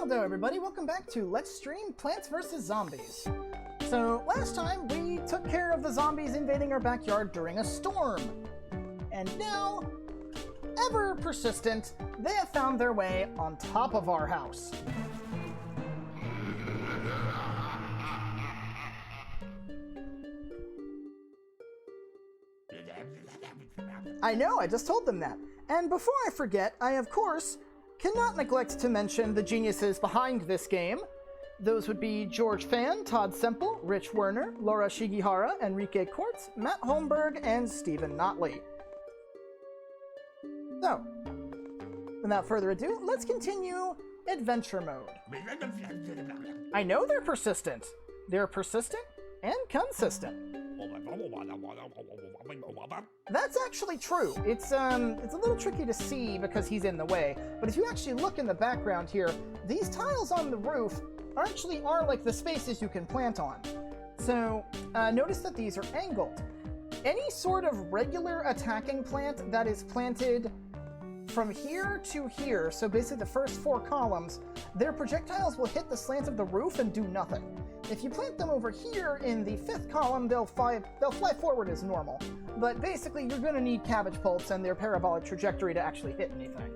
Howdo everybody, welcome back to Let's Stream Plants vs. Zombies. So, last time we took care of the zombies invading our backyard during a storm. And now, ever persistent, they have found their way on top of our house. I know, I just told them that. And before I forget, I of course cannot neglect to mention the geniuses behind this game. Those would be George Fan, Todd Semple, Rich Werner, Laura Shigihara, Enrique Kortz, Matt Holmberg, and Stephen Notley. So, without further ado, let's continue adventure mode. I know they're persistent. They're persistent and consistent. That's actually true. It's a little tricky to see because he's in the way, but if you actually look in the background here, these tiles on the roof are like the spaces you can plant on. So notice that these are angled. Any sort of regular attacking plant that is planted from here to here, so basically the first 4 columns, their projectiles will hit the slant of the roof and do nothing. If you plant them over here in the 5th column, they'll fly forward as normal. But basically, you're going to need cabbage pulps and their parabolic trajectory to actually hit anything.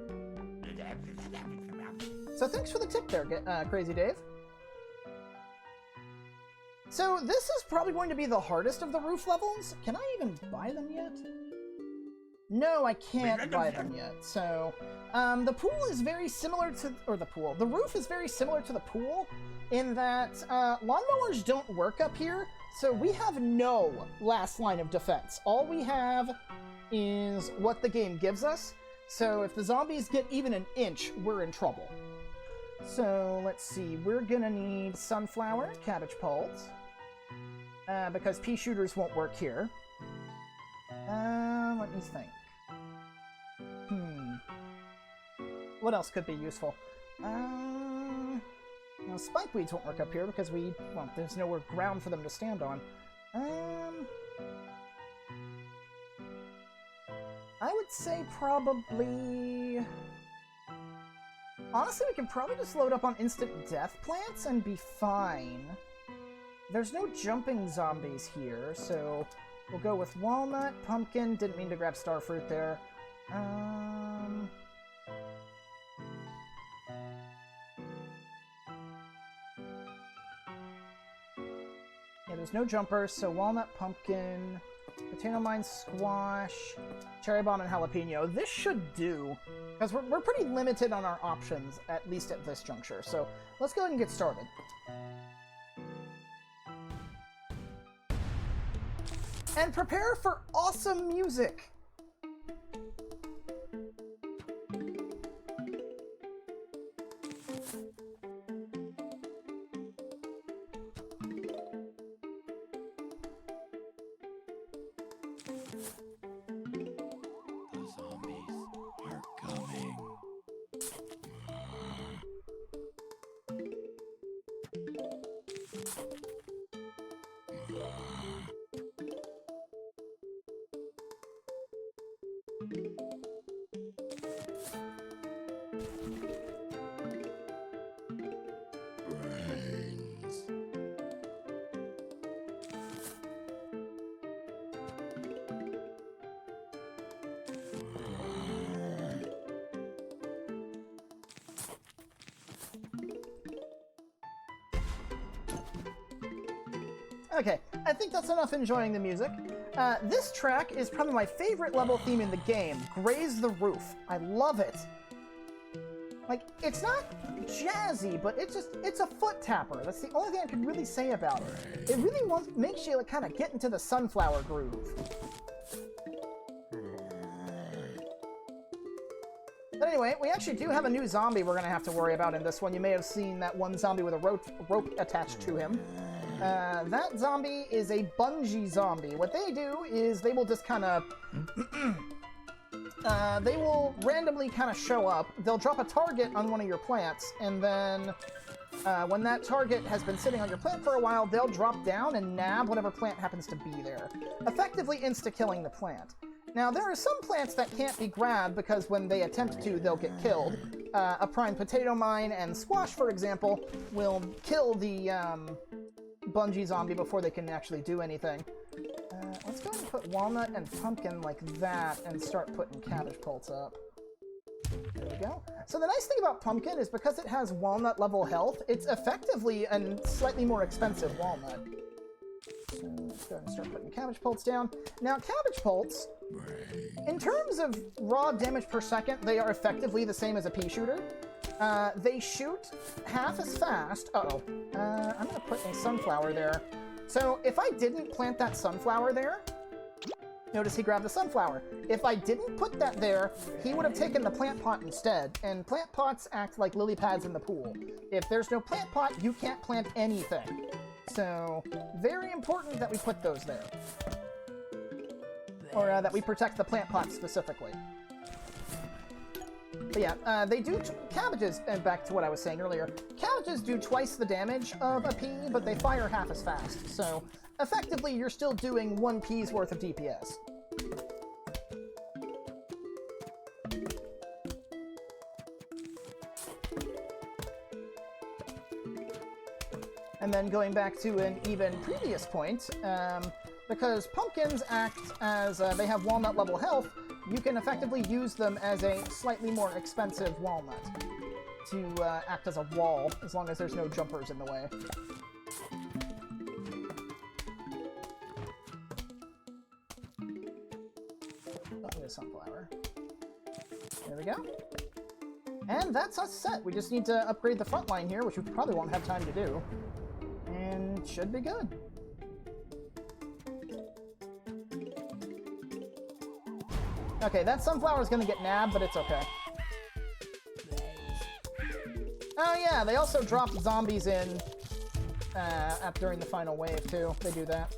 So thanks for the tip there, Crazy Dave. So this is probably going to be the hardest of the roof levels. Can I even buy them yet? No, I can't buy them yet. So, the pool is very similar to, the roof is very similar to the pool in that lawnmowers don't work up here, so we have no last line of defense. All we have is what the game gives us, so if the zombies get even an inch, we're in trouble. So, let's see, we're gonna need sunflower, cabbage pulps, because pea shooters won't work here. Let me think. What else could be useful? Well, spike weeds won't work up here because there's nowhere ground for them to stand on. I would say probably... Honestly, we can probably just load up on instant death plants and be fine. There's no jumping zombies here, so we'll go with walnut, pumpkin, didn't mean to grab starfruit there. Yeah, there's no jumpers, so walnut, pumpkin, potato mine, squash, cherry bomb, and jalapeno. This should do, because we're pretty limited on our options, at least at this juncture. So let's go ahead and get started. And prepare for awesome music! Okay, I think that's enough enjoying the music. This track is probably my favorite level theme in the game, Graze the Roof. I love it. Like, it's not jazzy, but it's a foot tapper. That's the only thing I can really say about it. It really makes you like, kind of get into the sunflower groove. But anyway, we actually do have a new zombie we're going to have to worry about in this one. You may have seen that one zombie with a rope attached to him. That zombie is a bungee zombie. What they do is they will just kind of... they will randomly kind of show up. They'll drop a target on one of your plants, and then When that target has been sitting on your plant for a while, they'll drop down and nab whatever plant happens to be there, effectively insta-killing the plant. Now, there are some plants that can't be grabbed because when they attempt to, they'll get killed. A prime potato mine and squash, for example, will kill the bungee zombie before they can actually do anything. Let's go ahead and put walnut and pumpkin like that and start putting cabbage pulse up. There we go. So the nice thing about pumpkin is because it has walnut level health, it's effectively a slightly more expensive walnut. So let's go ahead and start putting cabbage pulse down. Now, cabbage pulse, in terms of raw damage per second, they are effectively the same as a pea shooter. They shoot half as fast. I'm going to put a sunflower there. So if I didn't plant that sunflower there, notice he grabbed the sunflower. If I didn't put that there, he would have taken the plant pot instead, and plant pots act like lily pads in the pool. If there's no plant pot, you can't plant anything. So, very important that we put those there. Or that we protect the plant pot specifically. But yeah, they do cabbages, and back to what I was saying earlier, cabbages do twice the damage of a pea, but they fire half as fast. So, effectively, you're still doing 1 pea's worth of DPS. And then going back to an even previous point, because pumpkins act as, they have walnut level health, you can effectively use them as a slightly more expensive walnut to act as a wall, as long as there's no jumpers in the way. Sunflower. There we go. And that's us set. We just need to upgrade the front line here, which we probably won't have time to do. And should be good. Okay, that sunflower is going to get nabbed, but it's okay. Oh yeah, they also drop zombies in during the final wave, too. They do that.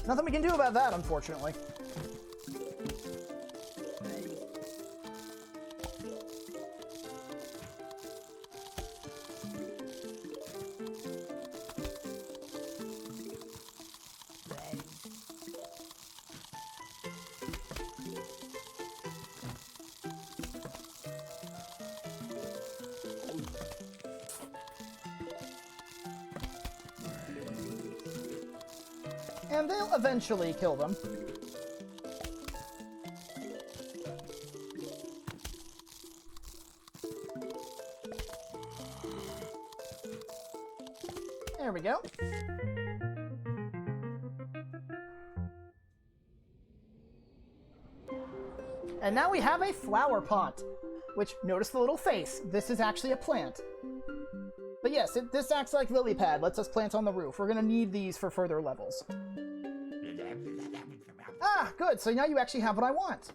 Nothing we can do about that, unfortunately. And they'll eventually kill them. There we go. And now we have a flower pot, which, notice the little face. This is actually a plant. But yes, this acts like lily pad. Lets us plant on the roof. We're going to need these for further levels. Ah, good. So now you actually have what I want.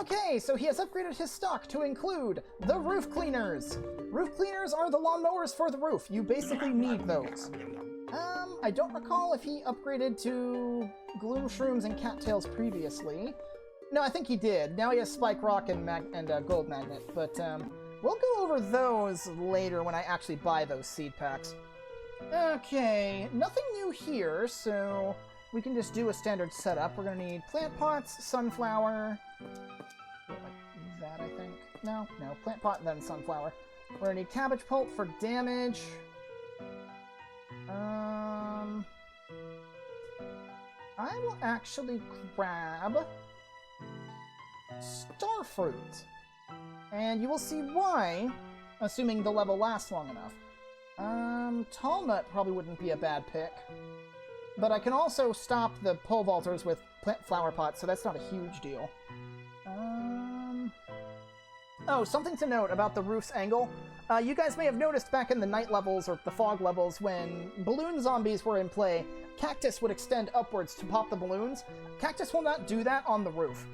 Okay, so he has upgraded his stock to include the roof cleaners. Roof cleaners are the lawnmowers for the roof. You basically need those. I don't recall if he upgraded to gloom shrooms and cattails previously. No, I think he did. Now he has spike rock and gold magnet, but we'll go over those later when I actually buy those seed packs. Okay, nothing new here, so we can just do a standard setup. We're going to need plant pots, sunflower, like that, I think. No, plant pot, then sunflower. We're going to need cabbage pulp for damage. I will actually grab starfruit. And you will see why, assuming the level lasts long enough. Tall nut probably wouldn't be a bad pick. But I can also stop the pole vaulters with plant flower pots, so that's not a huge deal. Oh, something to note about the roof's angle. You guys may have noticed back in the night levels, or the fog levels, when balloon zombies were in play, Cactus would extend upwards to pop the balloons. Cactus will not do that on the roof,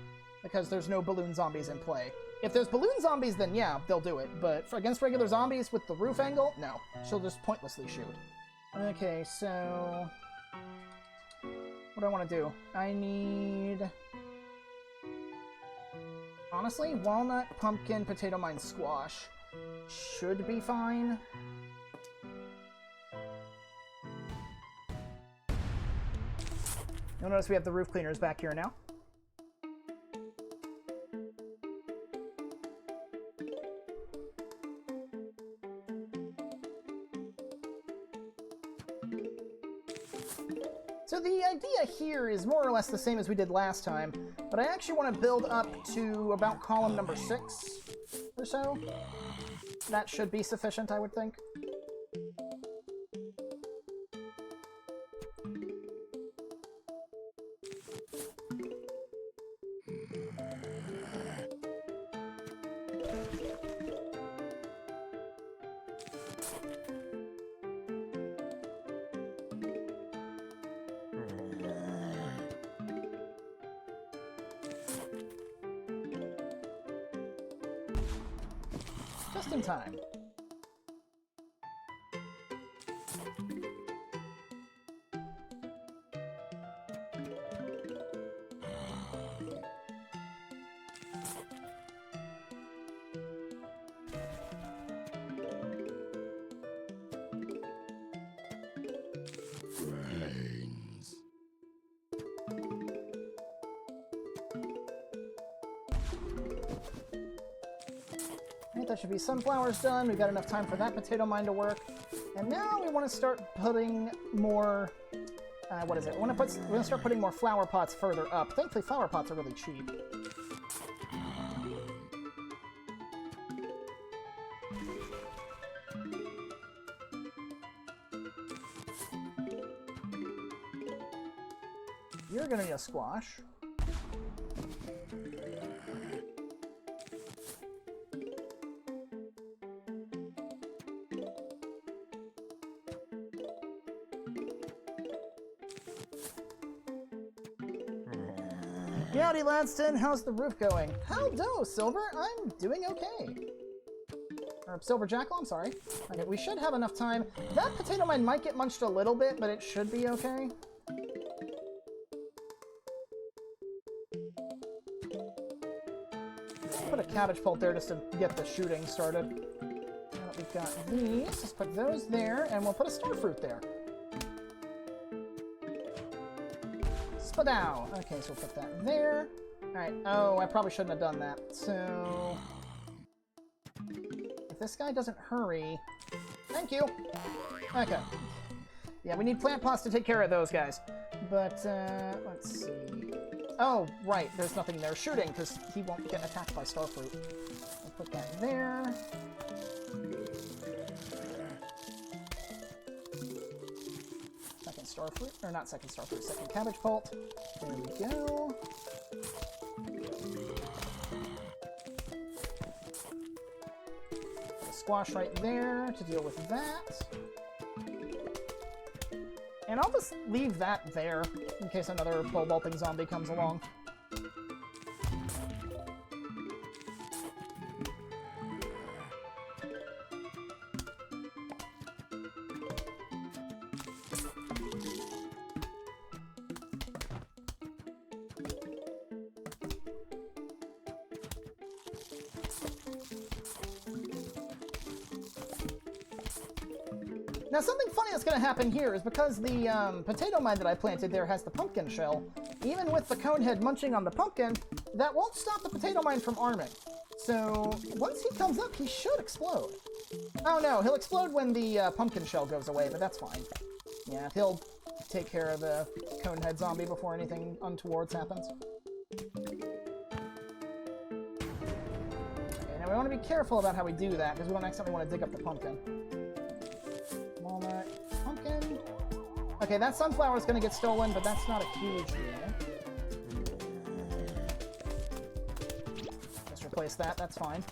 because there's no balloon zombies in play. If there's balloon zombies, then yeah, they'll do it. But against regular zombies with the roof angle, no. She'll just pointlessly shoot. Okay, so what do I want to do? I need Honestly, walnut, pumpkin, potato mine, squash should be fine. You'll notice we have the roof cleaners back here now. So the idea here is more or less the same as we did last time, but I actually want to build up to about column number 6 or so. That should be sufficient, I would think. Just in time. That should be sunflowers done. We've got enough time for that potato mine to work. And now we want to start putting more... what is it? We're going to start putting more flower pots further up. Thankfully, flower pots are really cheap. You're going to need a squash. Howdy, Ladston. How's the roof going? How do, Silver? I'm doing okay. Or Silver Jackal, I'm sorry. Okay, we should have enough time. That potato mine might get munched a little bit, but it should be okay. Put a cabbage pult there just to get the shooting started. Now that we've got these, let's put those there, and we'll put a starfruit there. Spadow! Okay, so we'll put that there. Alright, oh, I probably shouldn't have done that. So... if this guy doesn't hurry... Thank you! Okay. Yeah, we need plant pots to take care of those guys. But, let's see... oh, right, there's nothing there shooting, because he won't get attacked by starfruit. I'll put that there. Second starfruit, or not second starfruit, second cabbage pult. There we go. Put a squash right there to deal with that. And I'll just leave that there in case another pole-vaulting zombie comes along. Now, something funny that's going to happen here is because the potato mine that I planted there has the pumpkin shell, even with the conehead munching on the pumpkin, that won't stop the potato mine from arming. So, once he comes up, he should explode. Oh no, he'll explode when the pumpkin shell goes away, but that's fine. Yeah, he'll take care of the conehead zombie before anything untoward happens. Okay, now we want to be careful about how we do that, because we don't accidentally want to dig up the pumpkin. Walnut, pumpkin. Okay, that sunflower is going to get stolen, but that's not a huge deal. Just replace that, that's fine.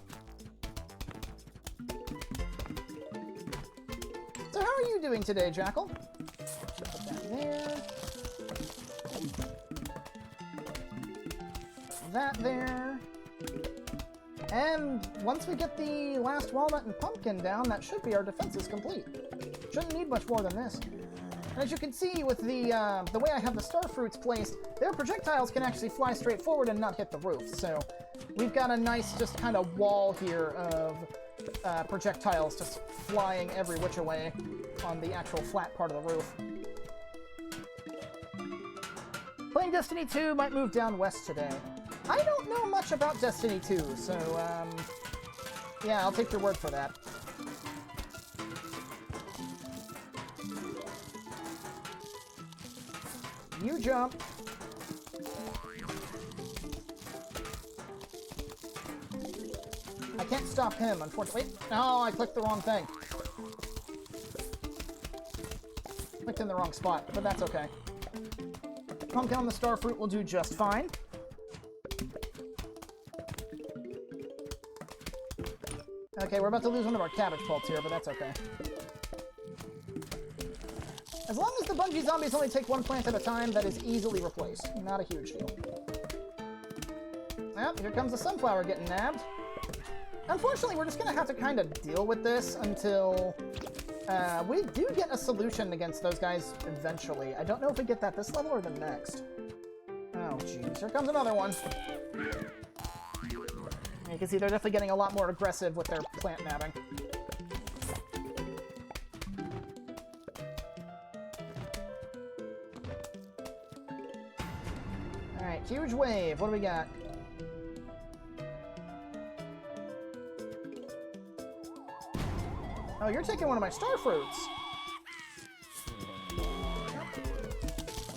So how are you doing today, Jackal? Put that there. Put that there. And once we get the last walnut and pumpkin down, that should be our defenses complete. Shouldn't need much more than this. As you can see with the way I have the star fruits placed, their projectiles can actually fly straight forward and not hit the roof. So we've got a nice just kind of wall here of projectiles just flying every which way on the actual flat part of the roof. Playing Destiny 2 might move down west today. I don't know much about Destiny 2, so yeah, I'll take your word for that. You jump. I can't stop him, unfortunately. Wait, no, I clicked the wrong thing. Clicked in the wrong spot, but that's okay. Pumpkin on the starfruit will do just fine. Okay, we're about to lose one of our cabbage pulps here, but that's okay. As long as the bungee zombies only take one plant at a time, that is easily replaced. Not a huge deal. Well, here comes the sunflower getting nabbed. Unfortunately, we're just going to have to kind of deal with this until we do get a solution against those guys eventually. I don't know if we get that this level or the next. Oh, jeez. Here comes another one. You can see they're definitely getting a lot more aggressive with their plant nabbing. Alright, huge wave. What do we got? Oh, you're taking one of my star fruits.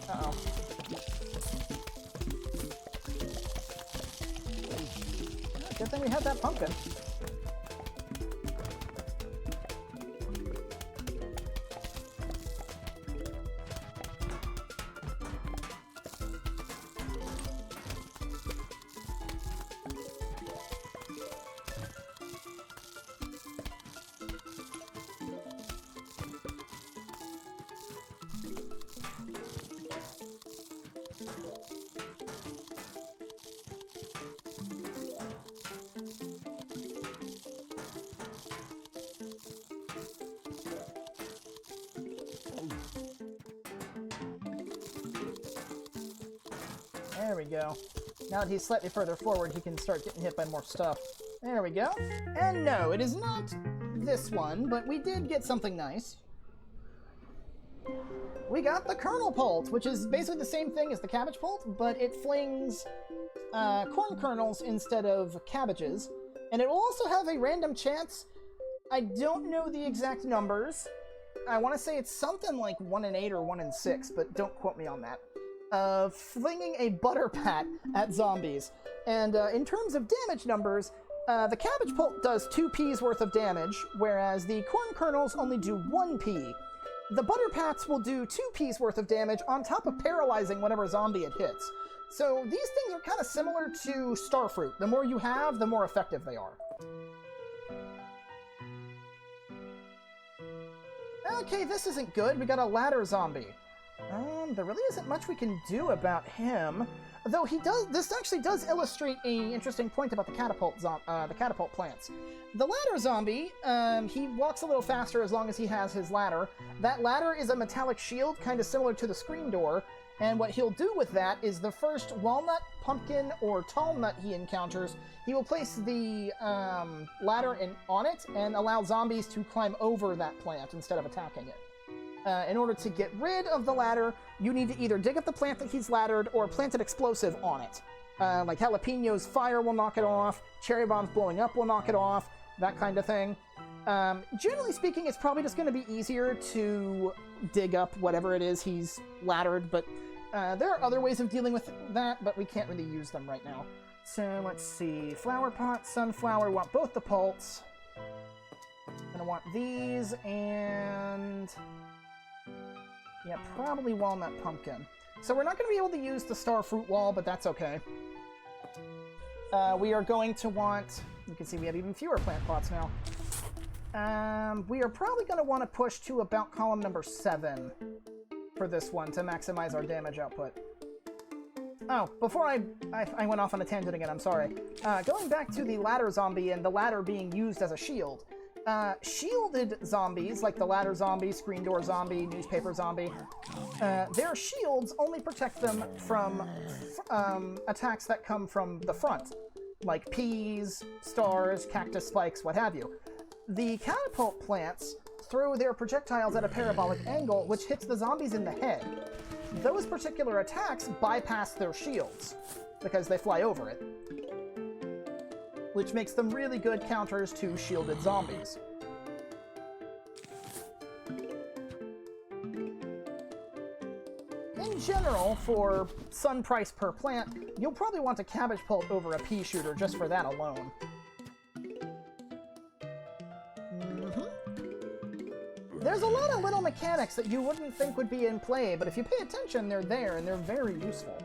Uh-oh. Good thing we had that pumpkin. There we go. Now that he's slightly further forward, he can start getting hit by more stuff. There we go. And no, it is not this one, but we did get something nice. We got the kernel pult, which is basically the same thing as the cabbage pult, but it flings corn kernels instead of cabbages. And it will also have a random chance. I don't know the exact numbers. I want to say it's something like 1 in 8 or 1 in 6, but don't quote me on that. Flinging a butter pat at zombies. And in terms of damage numbers, the cabbage pult does 2 P's worth of damage, whereas the corn kernels only do 1 P. The butter pats will do 2 P's worth of damage on top of paralyzing whatever zombie it hits. So these things are kind of similar to starfruit. The more you have, the more effective they are. Okay, this isn't good. We got a ladder zombie. There really isn't much we can do about him. Though he does, this actually does illustrate an interesting point about the catapult plants. The ladder zombie, he walks a little faster as long as he has his ladder. That ladder is a metallic shield, kind of similar to the screen door. And what he'll do with that is the first walnut, pumpkin, or tall nut he encounters, he will place the ladder on it and allow zombies to climb over that plant instead of attacking it. In order to get rid of the ladder, you need to either dig up the plant that he's laddered or plant an explosive on it. Like jalapenos, fire will knock it off, cherry bombs blowing up will knock it off, that kind of thing. Generally speaking, it's probably just going to be easier to dig up whatever it is he's laddered, but there are other ways of dealing with that, but we can't really use them right now. So let's see, flower pot, sunflower, want both the pults. Gonna want these, and yeah, probably walnut pumpkin. So we're not going to be able to use the star fruit wall, but that's okay. We are going to want, you can see we have even fewer plant pots now. We are probably going to want to push to about column number 7 for this one to maximize our damage output. Oh, before I went off on a tangent again, I'm sorry. Going back to the ladder zombie and the ladder being used as a shield. Shielded zombies, like the ladder zombie, screen door zombie, newspaper zombie, their shields only protect them from attacks that come from the front, like peas, stars, cactus spikes, what have you. The catapult plants throw their projectiles at a parabolic angle, which hits the zombies in the head. Those particular attacks bypass their shields, because they fly over it, which makes them really good counters to shielded zombies. In general, for sun price per plant, you'll probably want a cabbage pult over a pea shooter just for that alone. There's a lot of little mechanics that you wouldn't think would be in play, but if you pay attention, they're there, and they're very useful.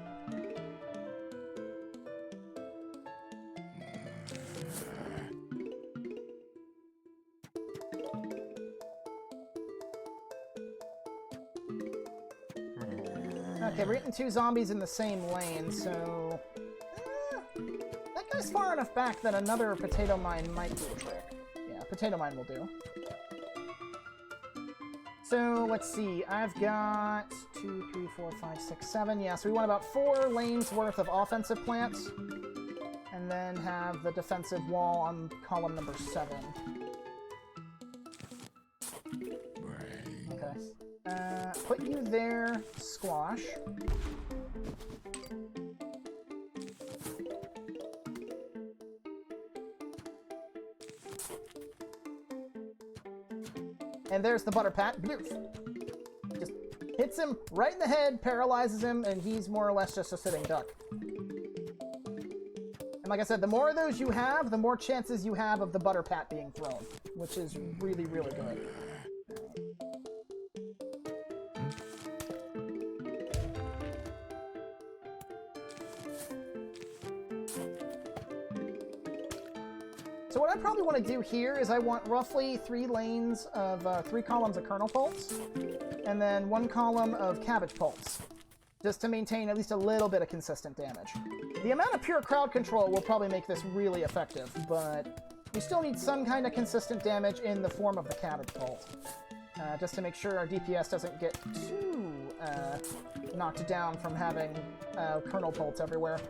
Okay, we're getting 2 zombies in the same lane, so... that guy's far enough back that another potato mine might do a trick. Yeah, potato mine will do. So, let's see, I've got 2, 3, 4, 5, 6, 7. Yeah, so we want about 4 lanes worth of offensive plants, and then have the defensive wall on column number 7. Okay. Put you there, squash. And there's the butter pat. Just hits him right in the head, paralyzes him, and he's more or less just a sitting duck. And like I said, the more of those you have, the more chances you have of the butter pat being thrown, which is really, really good. So what I probably want to do here is I want roughly 3 lanes of 3 columns of kernel pulse, and then 1 column of cabbage pulse, just to maintain at least a little bit of consistent damage. The amount of pure crowd control will probably make this really effective, but you still need some kind of consistent damage in the form of the cabbage pulse, just to make sure our DPS doesn't get too knocked down from having kernel pulse everywhere.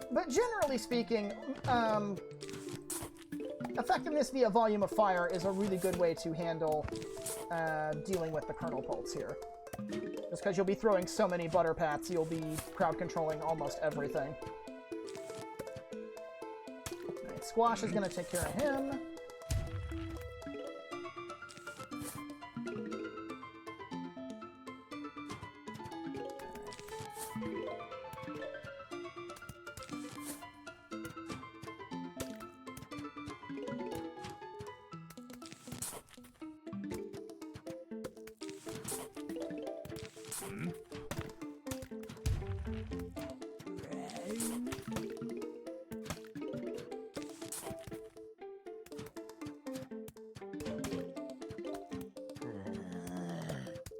But generally speaking, effectiveness via volume of fire is a really good way to handle dealing with the kernel pulse here. Just because you'll be throwing so many butter pats, you'll be crowd controlling almost everything. Right, squash is going to take care of him.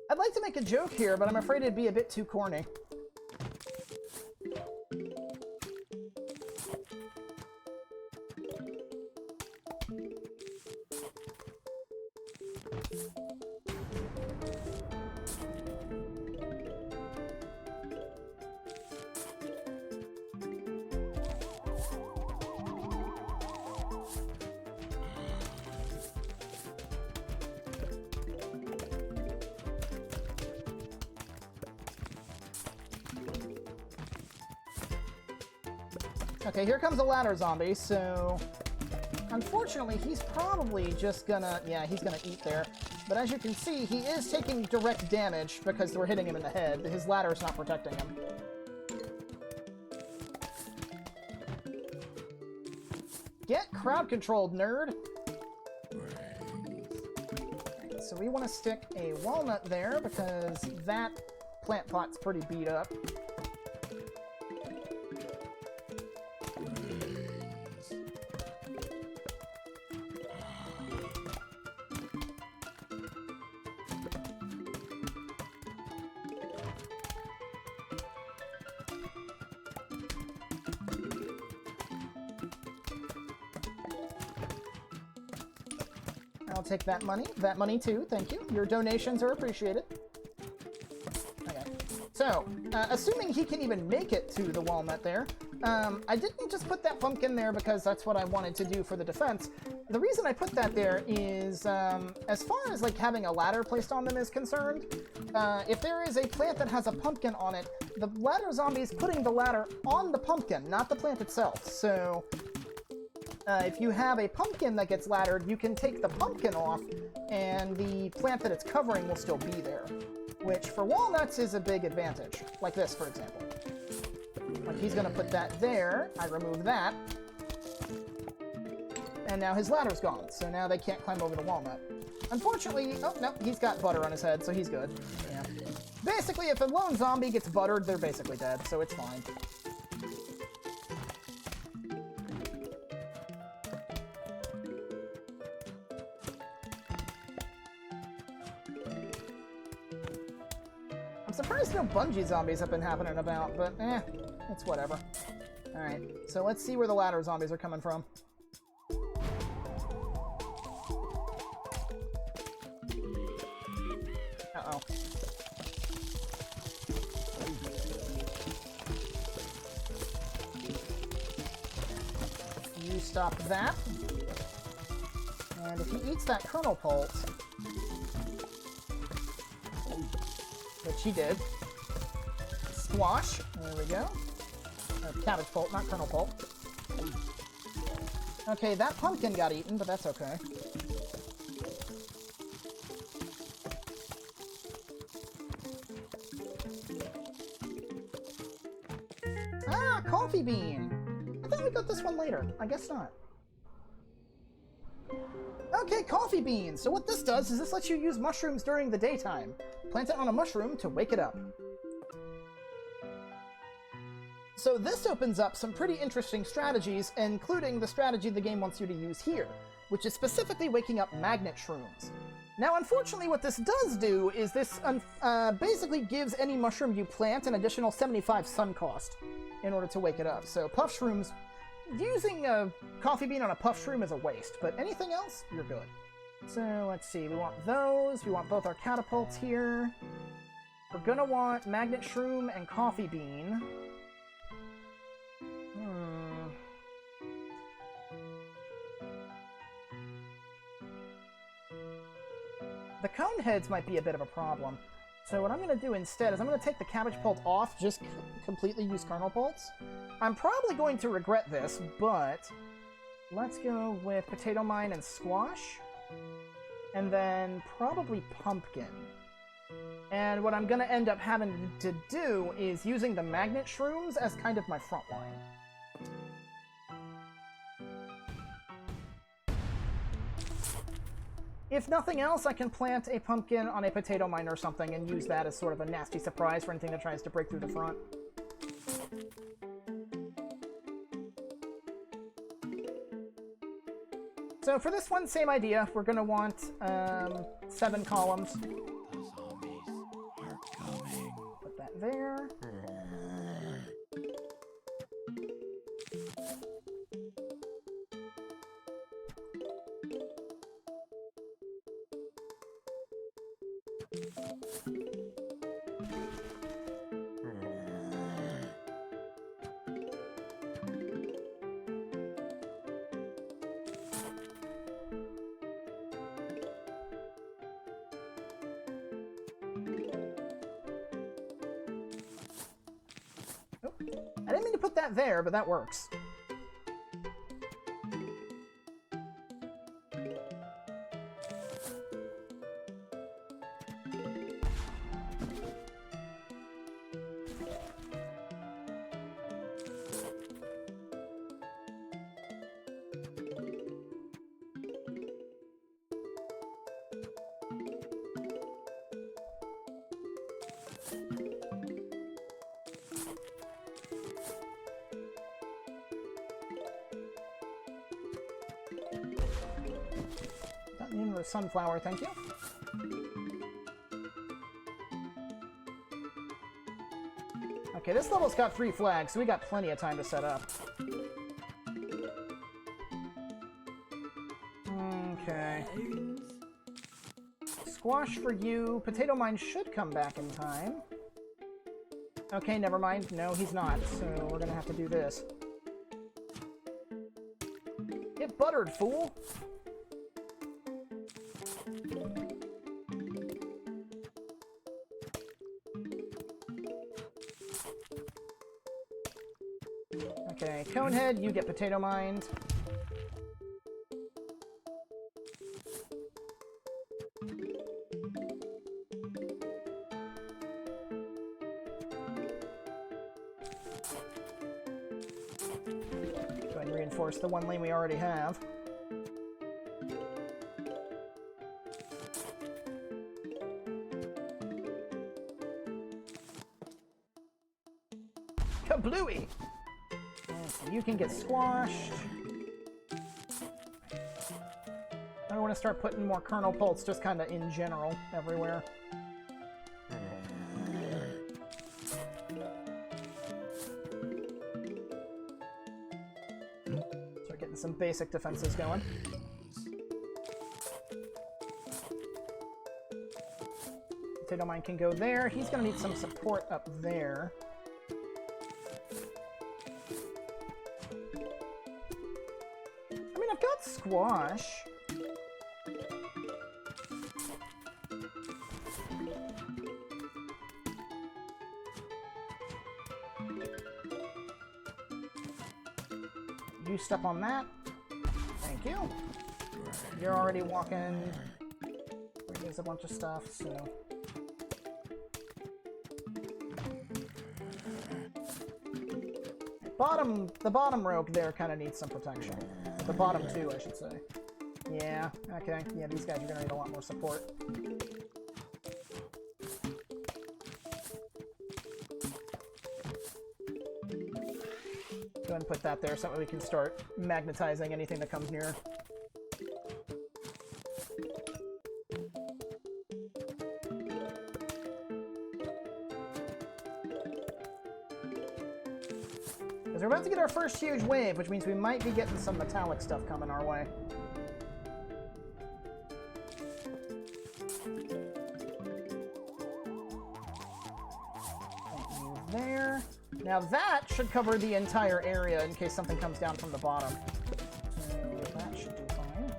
I'd like to make a joke here, but I'm afraid it'd be a bit too corny. Okay, here comes a ladder zombie, so unfortunately he's probably just gonna, yeah, he's gonna eat there. But as you can see, he is taking direct damage because we're hitting him in the head. His ladder is not protecting him. Get crowd controlled, nerd! Right, so we want to stick a walnut there because that plant pot's pretty beat up. I'll take that money. That money too, thank you. Your donations are appreciated. Okay. So, assuming he can even make it to the walnut there, I didn't just put that pumpkin there because that's what I wanted to do for the defense. The reason I put that there is, as far as like having a ladder placed on them is concerned, if there is a plant that has a pumpkin on it, the ladder zombie is putting the ladder on the pumpkin, not the plant itself. So, if you have a pumpkin that gets laddered, you can take the pumpkin off, and the plant that it's covering will still be there. Which, for walnuts, is a big advantage. Like this, for example. Like, he's going to put that there. I remove that. And now his ladder's gone, so now they can't climb over the walnut. Unfortunately... Oh, no, he's got butter on his head, so he's good. Yeah. Basically, if a lone zombie gets buttered, they're basically dead, so it's fine. I'm surprised no bungee zombies have been happening about, but it's whatever. Alright, so let's see where the ladder zombies are coming from. Uh-oh. You stop that. And if he eats that kernel pulp, which he did, squash, there we go. Cabbage pulp, not kernel pulp. Okay, that pumpkin got eaten, but that's okay. Ah, coffee bean! I thought we got this one later. I guess not. Okay, coffee beans! So what this does is this lets you use mushrooms during the daytime. Plant it on a mushroom to wake it up. So this opens up some pretty interesting strategies, including the strategy the game wants you to use here, which is specifically waking up magnet shrooms. Now, unfortunately, what this does do is this basically gives any mushroom you plant an additional 75 sun cost in order to wake it up. So puff shrooms, using a coffee bean on a puff shroom is a waste, but anything else, you're good. So let's see, we want those, we want both our catapults here. We're gonna want magnet shroom and coffee bean. The cone heads might be a bit of a problem. So what I'm going to do instead is I'm going to take the cabbage pulp off, just completely use kernel pulps. I'm probably going to regret this, but let's go with potato mine and squash. And then probably pumpkin. And what I'm going to end up having to do is using the magnet shrooms as kind of my front line. If nothing else, I can plant a pumpkin on a potato mine or something and use that as sort of a nasty surprise for anything that tries to break through the front. So for this one, same idea. We're going to want 7 columns. The zombies are coming. Put that there. Oh, I didn't mean to put that there, but that works. Not in the sunflower, thank you. Okay, this level's got 3 flags, so we got plenty of time to set up. Okay. Squash for you. Potato Mine should come back in time. Okay, never mind. No, he's not, so we're gonna have to do this. Get buttered, fool! Okay, Conehead, you get Potato Mined. Go ahead and reinforce the one lane we already have. Kablooey! So you can get squashed. I want to start putting more kernel pulse just kind of in general everywhere. Start getting some basic defenses going. Potato Mine can go there. He's going to need some support up there. I mean, I've got squash. You step on that. Thank you. You're already walking. There's a bunch of stuff, so... The bottom rogue there kind of needs some protection. The bottom two, I should say. Yeah, okay. Yeah, these guys are going to need a lot more support. Go ahead and put that there so that we can start magnetizing anything that comes near. Because we're about to get our first huge wave, which means we might be getting some metallic stuff coming our way. There. Now that should cover the entire area in case something comes down from the bottom. So that should do fine.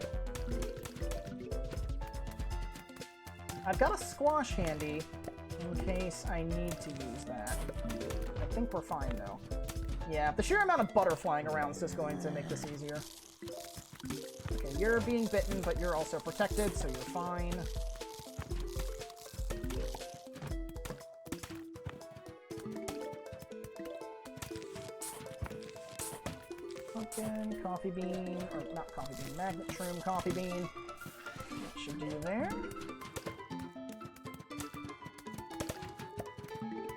I've got a squash handy in case I need to use that. I think we're fine though. Yeah, the sheer amount of butter flying around is just going to make this easier. Okay, you're being bitten, but you're also protected, so you're fine. Pumpkin, coffee bean, or not coffee bean, magnet shroom, coffee bean. That should do there.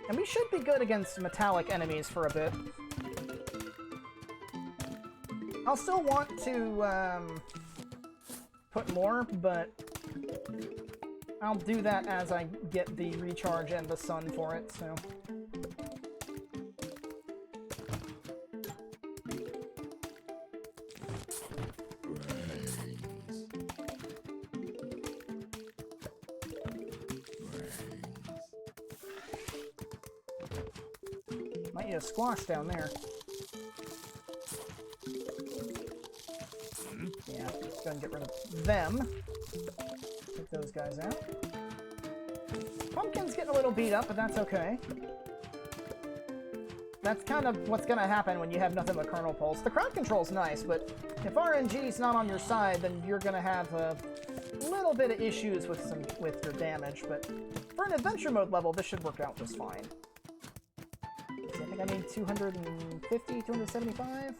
And we should be good against metallic enemies for a bit. I'll still want to put more, but I'll do that as I get the recharge and the sun for it, so... Might need a squash down there. Yeah, let's go and get rid of them. Take those guys out. Pumpkin's getting a little beat up, but that's okay. That's kind of what's going to happen when you have nothing but kernel pulse. The crowd control's nice, but if RNG's not on your side, then you're going to have a little bit of issues with your damage. But for an adventure mode level, this should work out just fine. So I think I need 250, 275.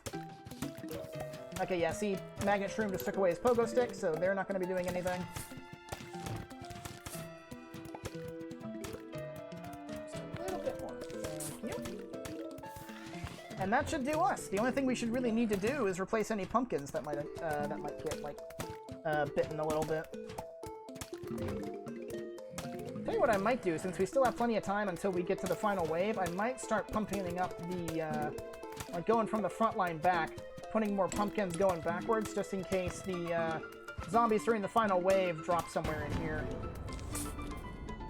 Okay, yeah, see, Magnet Shroom just took away his pogo stick, so they're not going to be doing anything. Just a little bit more. Thank you. And that should do us. The only thing we should really need to do is replace any pumpkins that might get, like, bitten a little bit. Tell you what I might do, since we still have plenty of time until we get to the final wave, I might start pumping up the, like, going from the front line back, putting more pumpkins going backwards, just in case the zombies during the final wave drop somewhere in here.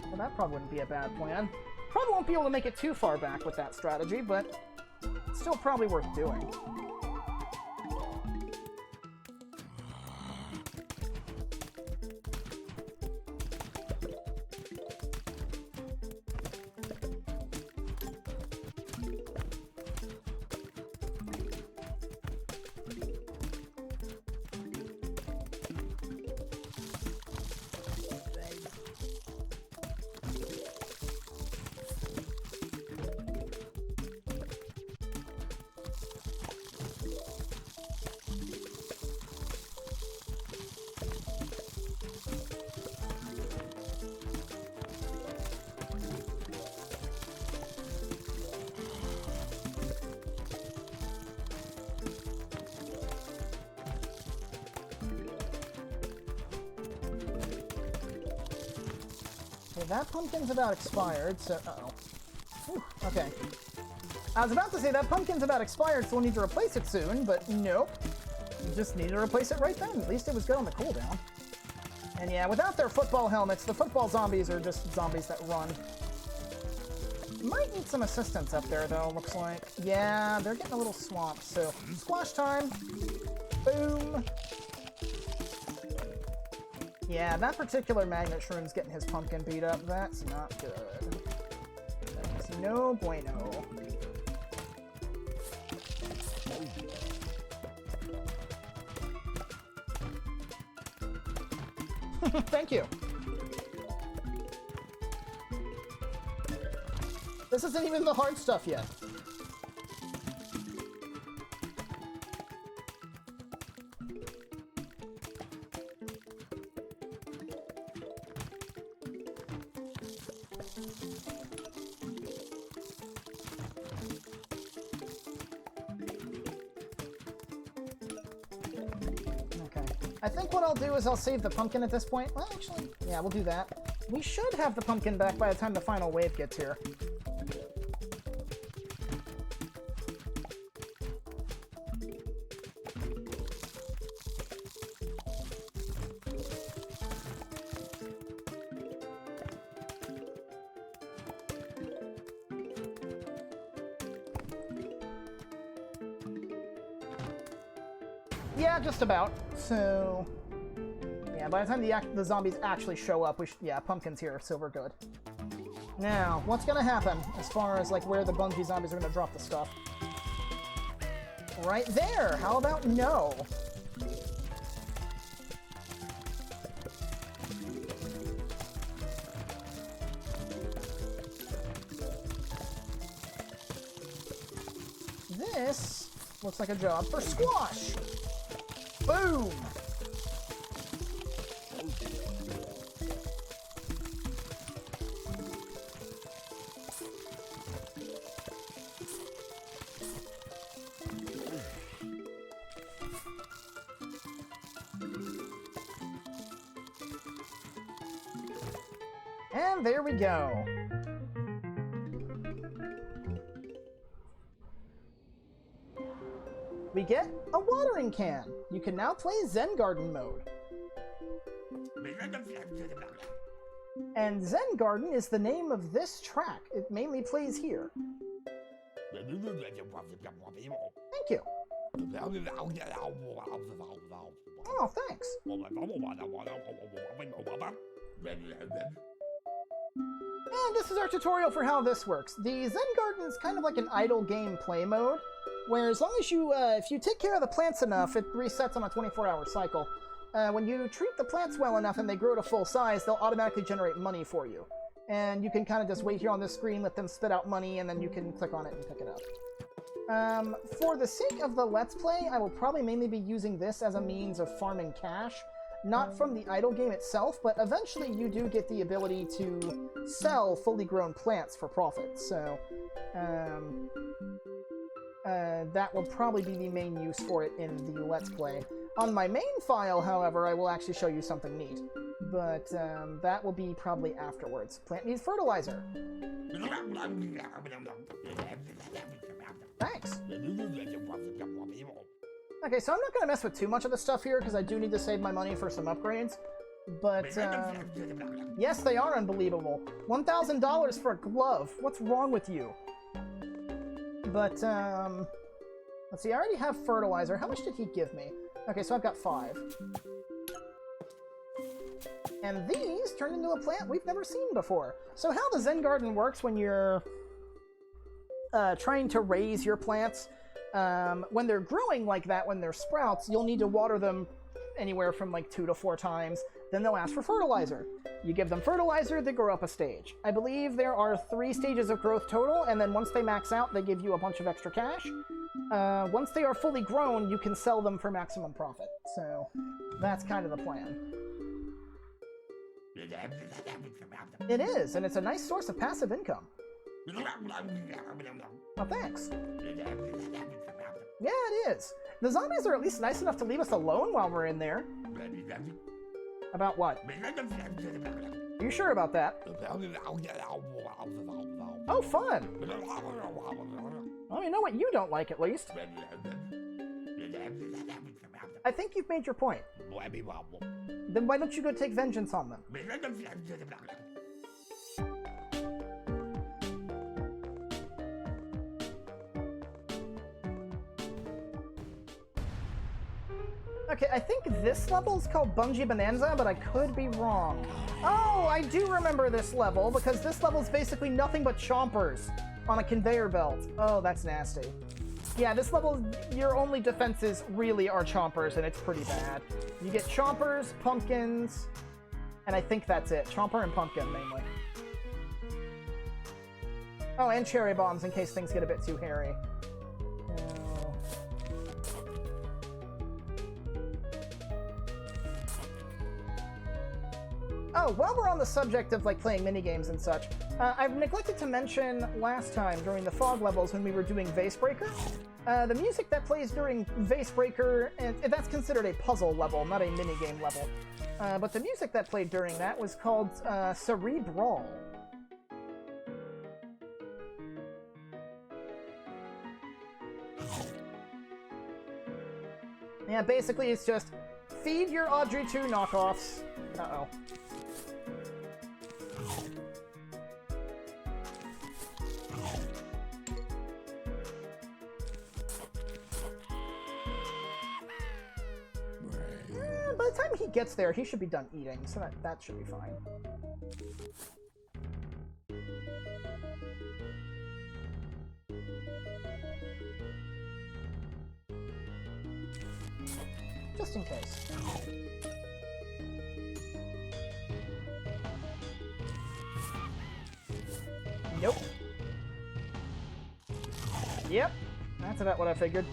Well, that probably wouldn't be a bad plan. Probably won't be able to make it too far back with that strategy, but still probably worth doing. Okay, that pumpkin's about expired, so... Uh-oh. Whew, okay. I was about to say that pumpkin's about expired, so we'll need to replace it soon, but nope. You just need to replace it right then. At least it was good on the cooldown. And yeah, without their football helmets, the football zombies are just zombies that run. Might need some assistance up there, though, looks like. Yeah, they're getting a little swamped, so... Squash time! Boom! Yeah, that particular magnet shroom's getting his pumpkin beat up. That's not good. That's no bueno. Thank you. This isn't even the hard stuff yet. I think what I'll do is I'll save the pumpkin at this point. Well, actually, yeah, we'll do that. We should have the pumpkin back by the time the final wave gets here. Yeah, just about. So, yeah, by the time the zombies actually show up, yeah, pumpkin's here, so we're good. Now, what's gonna happen as far as, like, where the bungee zombies are gonna drop the stuff? Right there! How about no? This looks like a job for Squash! Boom! And there we go. We get a watering can. You can now play Zen Garden mode. And Zen Garden is the name of this track. It mainly plays here. Thank you. Oh, thanks. And this is our tutorial for how this works. The Zen Garden is kind of like an idle game play mode, where as long as you, if you take care of the plants enough, it resets on a 24-hour cycle. When you treat the plants well enough and they grow to full size, they'll automatically generate money for you. And you can kind of just wait here on this screen, let them spit out money, and then you can click on it and pick it up. For the sake of the Let's Play, I will probably mainly be using this as a means of farming cash. Not from the idle game itself, but eventually you do get the ability to sell fully grown plants for profit. So, that will probably be the main use for it in the Let's Play. On my main file, however, I will actually show you something neat. But that will be probably afterwards. Plant needs fertilizer. Thanks. Okay, so I'm not going to mess with too much of the stuff here, because I do need to save my money for some upgrades. But, yes, they are unbelievable. $1,000 for a glove. What's wrong with you? But, let's see, I already have fertilizer. How much did he give me? Okay, so I've got 5. And these turn into a plant we've never seen before. So how the Zen Garden works when you're trying to raise your plants, when they're growing like that, when they're sprouts, you'll need to water them anywhere from like 2 to 4 times. Then they'll ask for fertilizer. You give them fertilizer, they grow up a stage. I believe there are 3 stages of growth total, and then once they max out, they give you a bunch of extra cash. Once they are fully grown, you can sell them for maximum profit. So that's kind of the plan. It is, and it's a nice source of passive income. Oh, thanks. Yeah, it is. The zombies are at least nice enough to leave us alone while we're in there. About what? Are you sure about that? Oh, fun! Well, you know what? You don't like, at least. I think you've made your point. Then why don't you go take vengeance on them? Okay, I think this level is called Bungee Bonanza, but I could be wrong. Oh, I do remember this level, because this level is basically nothing but chompers on a conveyor belt. Oh, that's nasty. Yeah, this level, your only defenses really are chompers, and it's pretty bad. You get chompers, pumpkins, and I think that's it. Chomper and pumpkin, mainly. Oh, and cherry bombs in case things get a bit too hairy. Oh, while we're on the subject of, like, playing minigames and such, I've neglected to mention last time during the fog levels when we were doing Vase Breaker, the music that plays during Vase Breaker, and that's considered a puzzle level, not a minigame level, but the music that played during that was called Cerebral. Yeah, basically it's just feed your Audrey 2 knockoffs. Uh-oh. By the time he gets there, he should be done eating, so that should be fine. Just in case. Nope. Yep, that's about what I figured.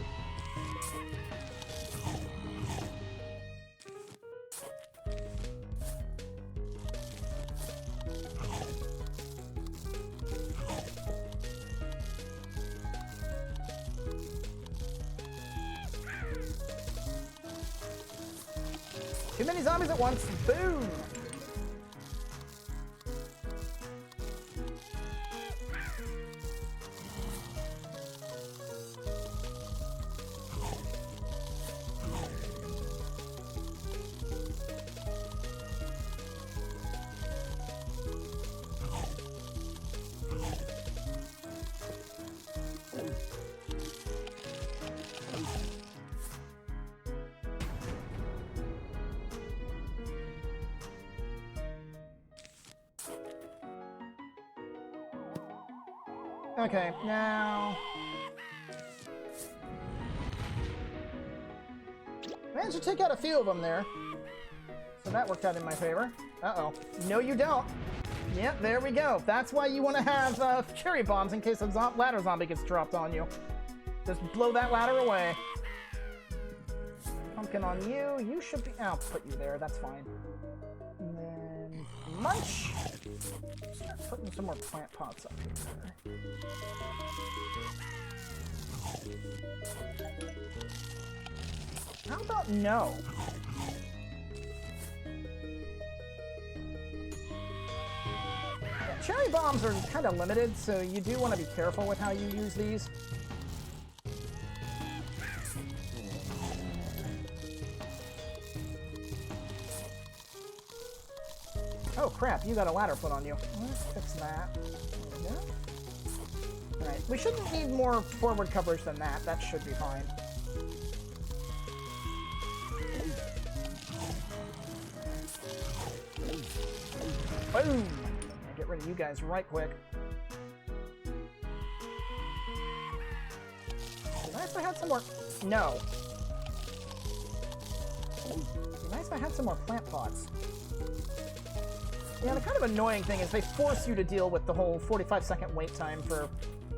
Too many zombies at once. Boom! Okay, now... managed to take out a few of them there. So that worked out in my favor. Uh-oh. No, you don't. Yep, there we go. That's why you want to have cherry bombs in case a ladder zombie gets dropped on you. Just blow that ladder away. Pumpkin on you. You should be... I'll put you there. That's fine. And then... munch! Start putting some more plant pots up here. How about no? Yeah, cherry bombs are kind of limited, so you do want to be careful with how you use these. Oh crap, you got a ladder put on you. Let's fix that. There we go. Alright, we shouldn't need more forward coverage than that. That should be fine. Boom! Get rid of you guys right quick. It'd be nice if I had some more... No. It'd be nice if I had some more plant pots. Yeah, the kind of annoying thing is they force you to deal with the whole 45-second wait time for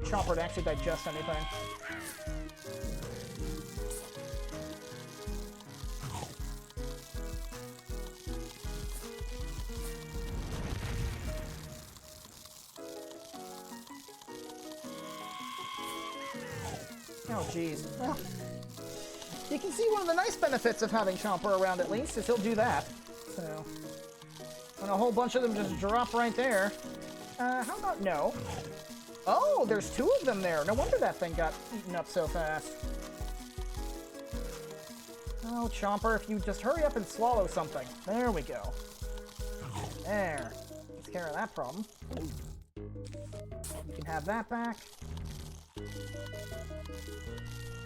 Chopper to actually digest anything. Oh, jeez. Well, you can see one of the nice benefits of having Chomper around, at least, is he'll do that. So, when a whole bunch of them just drop right there. How about no? Oh, there's two of them there. No wonder that thing got eaten up so fast. Oh, Chomper, if you just hurry up and swallow something. There we go. There. Takes care of that problem. You can have that back.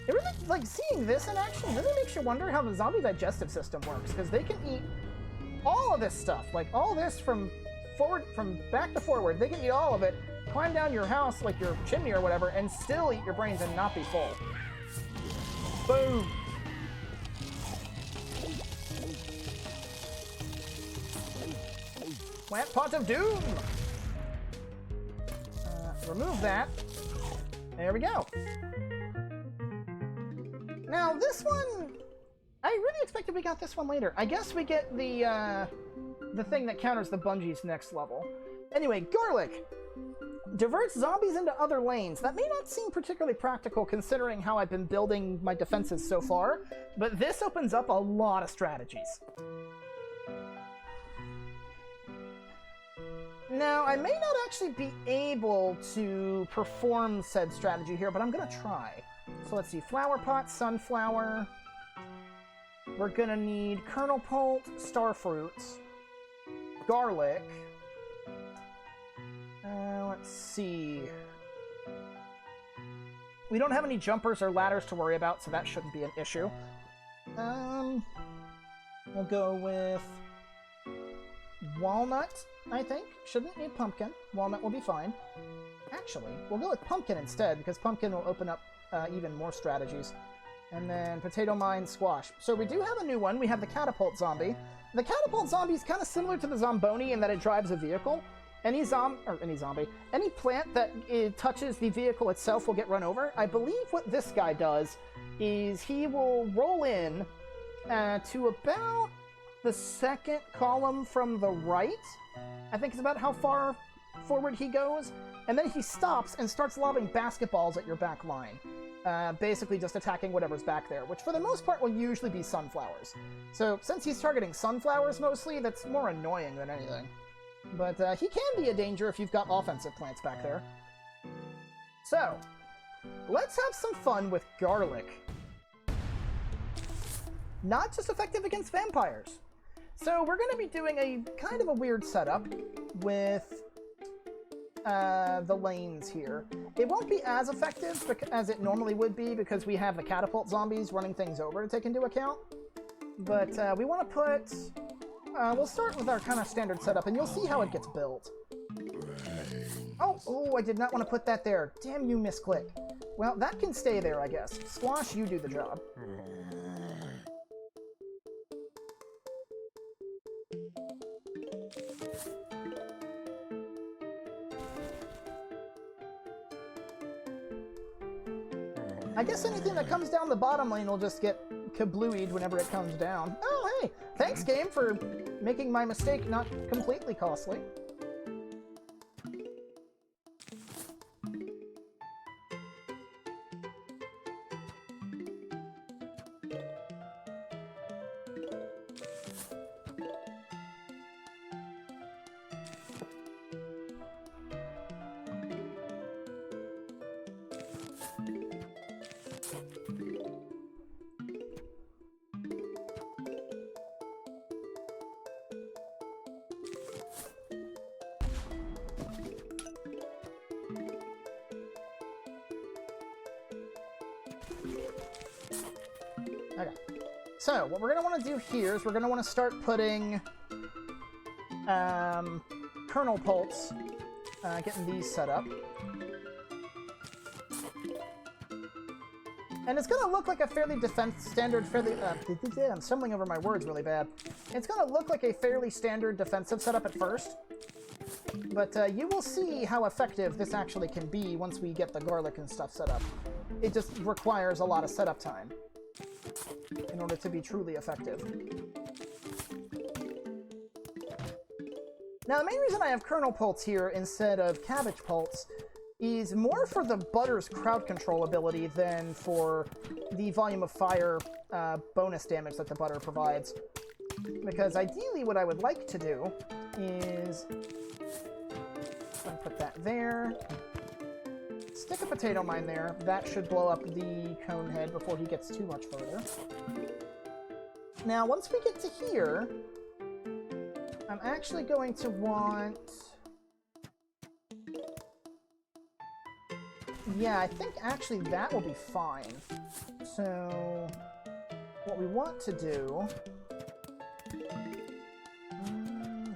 It really, like, seeing this in action really makes you wonder how the zombie digestive system works, because they can eat all of this stuff, like all this from back to forward. They can eat all of it, climb down your house, like your chimney or whatever, and still eat your brains and not be full. Boom! Plant pot of doom! Remove that. There we go. Now, this one, I really expected we got this one later. I guess we get the thing that counters the Bungie's next level. Anyway, Garlic diverts zombies into other lanes. That may not seem particularly practical considering how I've been building my defenses so far, but this opens up a lot of strategies. Now, I may not actually be able to perform said strategy here, but I'm going to try. So let's see, flower pot, sunflower. We're gonna need kernel pult, starfruit, garlic. Let's see. We don't have any jumpers or ladders to worry about, so that shouldn't be an issue. We'll go with walnut, I think. Shouldn't need pumpkin. Walnut will be fine. Actually, we'll go with pumpkin instead, because pumpkin will open up even more strategies. And then potato mine, squash. So we do have a new one. We have the catapult zombie. The catapult zombie is kind of similar to the zomboni in that it drives a vehicle. Any plant that touches the vehicle itself will get run over. I believe what this guy does is he will roll in to about the second column from the right. I think it's about how far forward he goes. And then he stops and starts lobbing basketballs at your back line. Basically just attacking whatever's back there, which for the most part will usually be sunflowers. So since he's targeting sunflowers mostly, that's more annoying than anything. But he can be a danger if you've got offensive plants back there. So, let's have some fun with garlic. Not just effective against vampires. So we're going to be doing a kind of a weird setup with the lanes here. It won't be as effective as it normally would be because we have the catapult zombies running things over to take into account. But we want to put... we'll start with our kind of standard setup, and you'll see how it gets built. Oh, I did not want to put that there. Damn you, misclick. Well, that can stay there, I guess. Squash, you do the job. I guess anything that comes down the bottom lane will just get kablooied whenever it comes down. Oh, hey! Thanks, game, for making my mistake not completely costly. Okay. So, what we're going to want to do here is we're going to want to start putting kernel pults, getting these set up. And it's going to look like a fairly standard, I'm stumbling over my words really bad. It's going to look like a fairly standard defensive setup at first. But you will see how effective this actually can be once we get the garlic and stuff set up. It just requires a lot of setup time in order to be truly effective. Now, the main reason I have kernel pults here instead of cabbage pults is more for the butter's crowd control ability than for the volume of fire bonus damage that the butter provides. Because ideally what I would like to do is... put that there. Stick a potato mine there. That should blow up the cone head before he gets too much further. Now, once we get to here, I'm actually going to want... Yeah, I think actually that will be fine. So, what we want to do...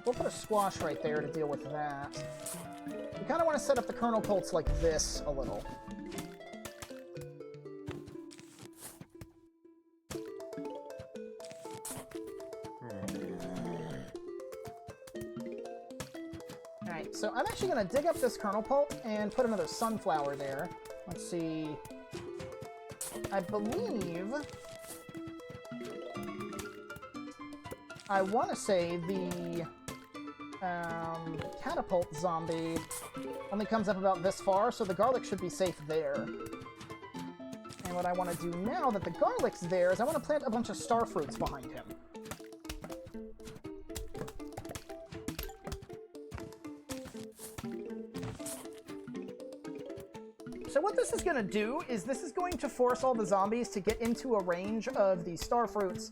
we'll put a squash right there to deal with that. We kind of want to set up the kernel pults like this a little. Alright, so I'm actually going to dig up this kernel pult and put another sunflower there. Let's see. I believe... I want to say the... catapult zombie only comes up about this far, so the garlic should be safe there. And what I want to do now that the garlic's there is I want to plant a bunch of star fruits behind him. So what this is going to do is this is going to force all the zombies to get into a range of the star fruits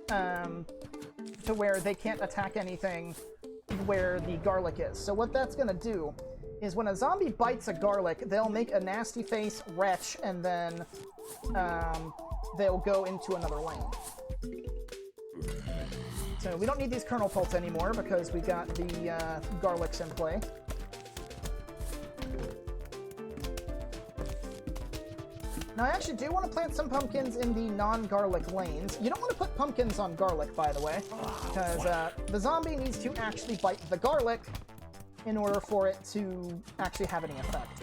to where they can't attack anything where the garlic is. So what that's going to do is when a zombie bites a garlic, they'll make a nasty face, retch, and then they'll go into another lane. So we don't need these kernel pults anymore because we got the garlics in play. Now, I actually do want to plant some pumpkins in the non-garlic lanes. You don't want to put pumpkins on garlic, by the way, because the zombie needs to actually bite the garlic in order for it to actually have any effect.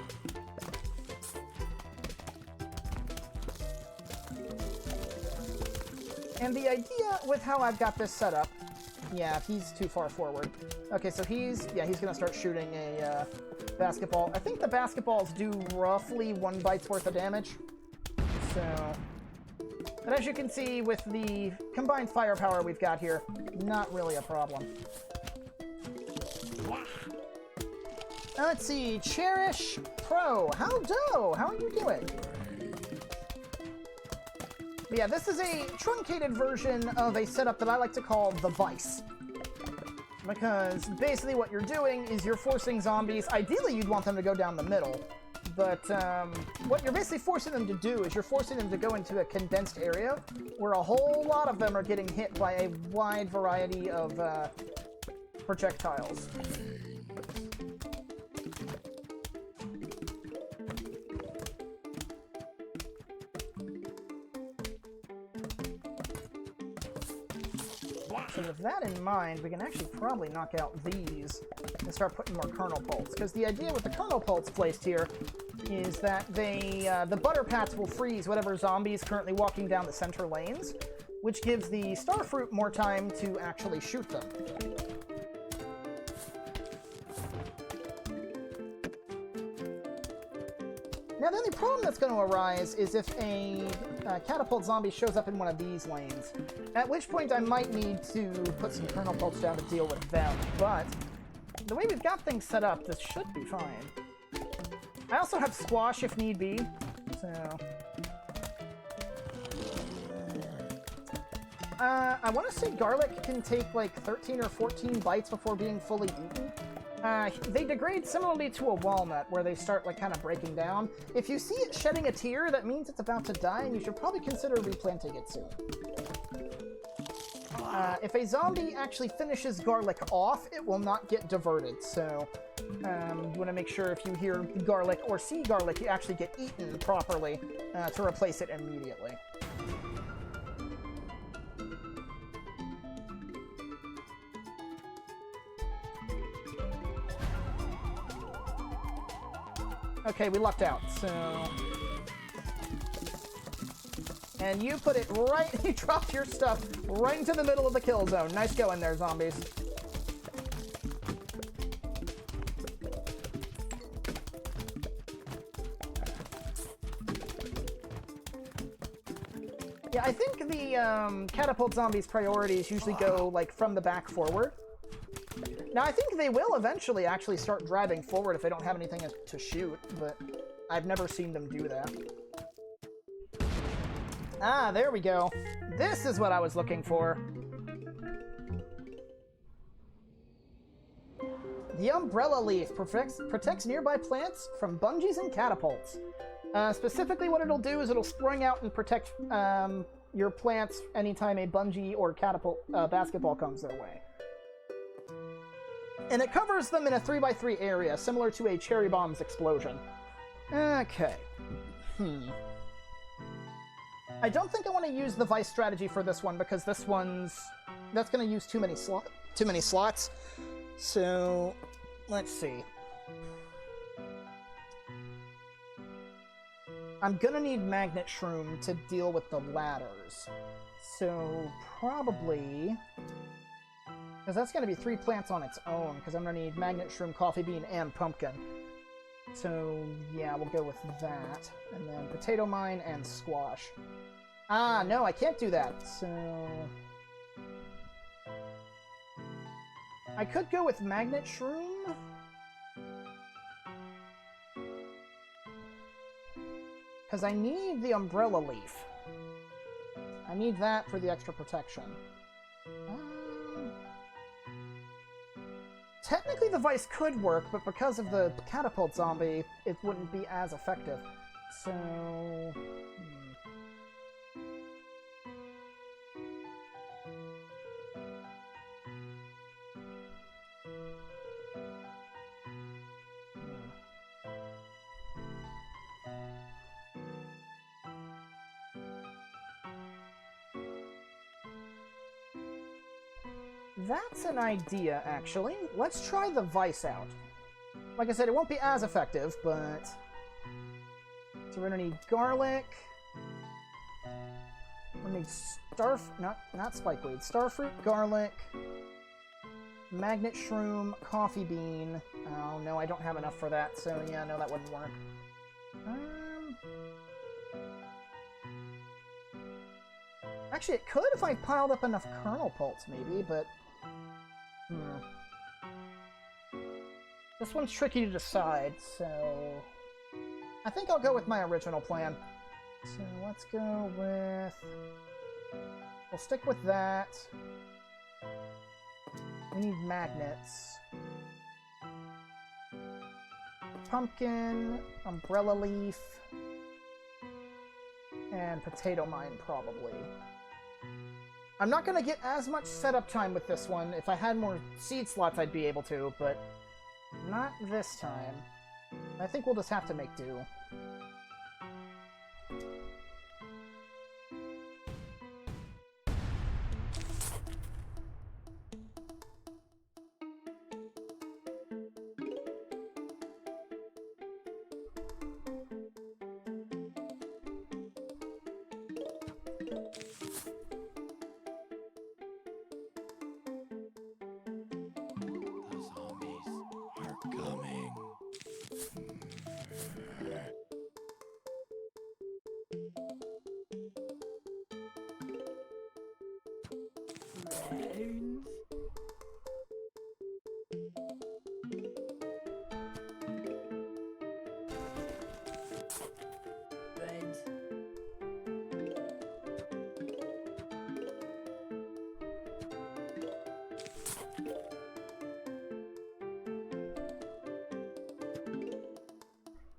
And the idea with how I've got this set up... Yeah, he's too far forward. Okay, so he's going to start shooting a basketball. I think the basketballs do roughly 1 bite's worth of damage. So, but as you can see, with the combined firepower we've got here, not really a problem. Now let's see, Cherish Pro, how are you doing? But yeah, this is a truncated version of a setup that I like to call the Vice. Because basically what you're doing is you're forcing zombies, ideally you'd want them to go down the middle, but what you're basically forcing them to do is you're forcing them to go into a condensed area where a whole lot of them are getting hit by a wide variety of projectiles. So with that in mind, we can actually probably knock out these and start putting more kernel pults. Because the idea with the kernel pults placed here is that they, the butter pats will freeze whatever zombie is currently walking down the center lanes, which gives the starfruit more time to actually shoot them. Now, the only problem that's going to arise is if a catapult zombie shows up in one of these lanes, at which point I might need to put some kernel pults down to deal with them, but the way we've got things set up, this should be fine. I also have squash if need be, so... I want to say garlic can take like 13 or 14 bites before being fully eaten. They degrade similarly to a walnut, where they start, like, kind of breaking down. If you see it shedding a tear, that means it's about to die, and you should probably consider replanting it soon. If a zombie actually finishes garlic off, it will not get diverted, so you want to make sure if you hear garlic or see garlic, you actually get eaten properly to replace it immediately. Okay, we lucked out, so... And you put it right... You dropped your stuff right into the middle of the kill zone. Nice going there, zombies. Yeah, I think the catapult zombies' priorities usually go, like, from the back forward. Now, I think they will eventually actually start driving forward if they don't have anything to shoot, but I've never seen them do that. Ah, there we go. This is what I was looking for. The umbrella leaf protects nearby plants from bungees and catapults. Specifically, what it'll do is it'll spring out and protect your plants anytime a bungee or catapult basketball comes their way. And it covers them in a 3x3 area, similar to a cherry bomb's explosion. Okay. I don't think I want to use the vice strategy for this one, because that's going to use too many slots. So, let's see. I'm gonna need magnet shroom to deal with the ladders. So, probably... Because that's going to be 3 plants on its own, because I'm going to need magnet shroom, coffee bean, and pumpkin. So, yeah, we'll go with that. And then potato mine and squash. Ah, no, I can't do that. So... I could go with magnet shroom. Because I need the umbrella leaf. I need that for the extra protection. Technically, the vice could work, but because of the catapult zombie, it wouldn't be as effective. So... That's an idea, actually. Let's try the vice out. Like I said, it won't be as effective, but... So we're gonna need garlic. We're gonna need not spikeweed. Starfruit, garlic, magnet shroom, coffee bean. Oh, no, I don't have enough for that, so yeah, no, that wouldn't work. Actually, it could if I piled up enough kernel pulps, maybe, but... This one's tricky to decide, so... I think I'll go with my original plan. So let's go with... We'll stick with that. We need magnets. Pumpkin, umbrella leaf, and potato mine, probably. I'm not going to get as much setup time with this one. If I had more seed slots, I'd be able to, but not this time. I think we'll just have to make do. The zombies are coming.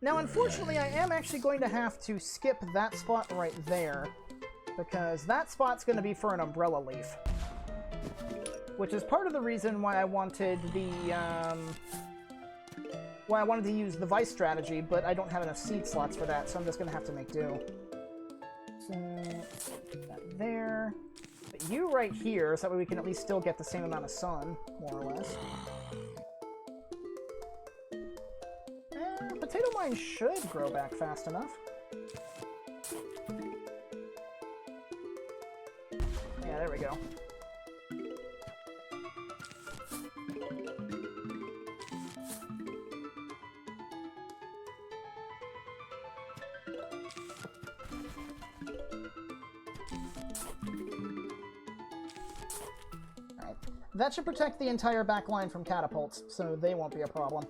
Now, unfortunately, I am actually going to have to skip that spot right there, because that spot's going to be for an umbrella leaf. Which is part of the reason why I wanted the, why I wanted to use the vice strategy, but I don't have enough seed slots for that, so I'm just going to have to make do. So, put that there. But you right here, so that way we can at least still get the same amount of sun, more or less. Potato mine should grow back fast enough. Yeah, there we go. Alright. That should protect the entire back line from catapults, so they won't be a problem.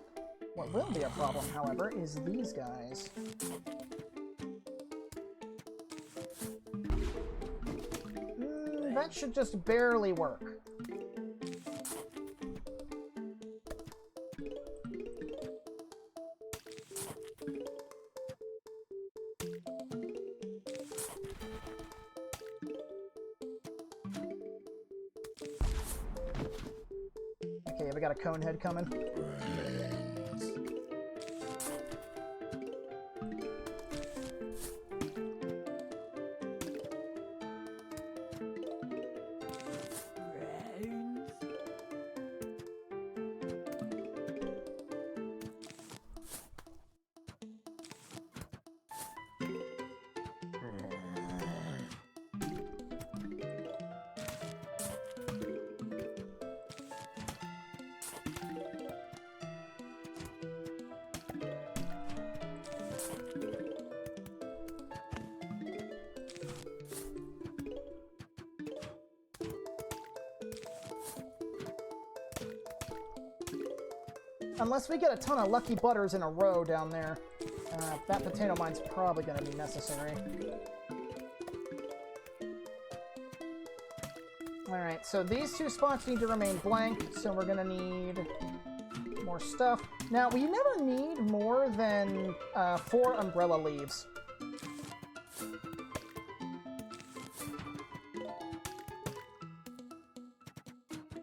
What will be a problem, however, is these guys. That should just barely work. Okay, we got a cone head coming. Unless we get a ton of lucky butters in a row down there, that potato mine's probably going to be necessary. Alright, so these two spots need to remain blank, so we're going to need more stuff. Now, we never need more than 4 umbrella leaves.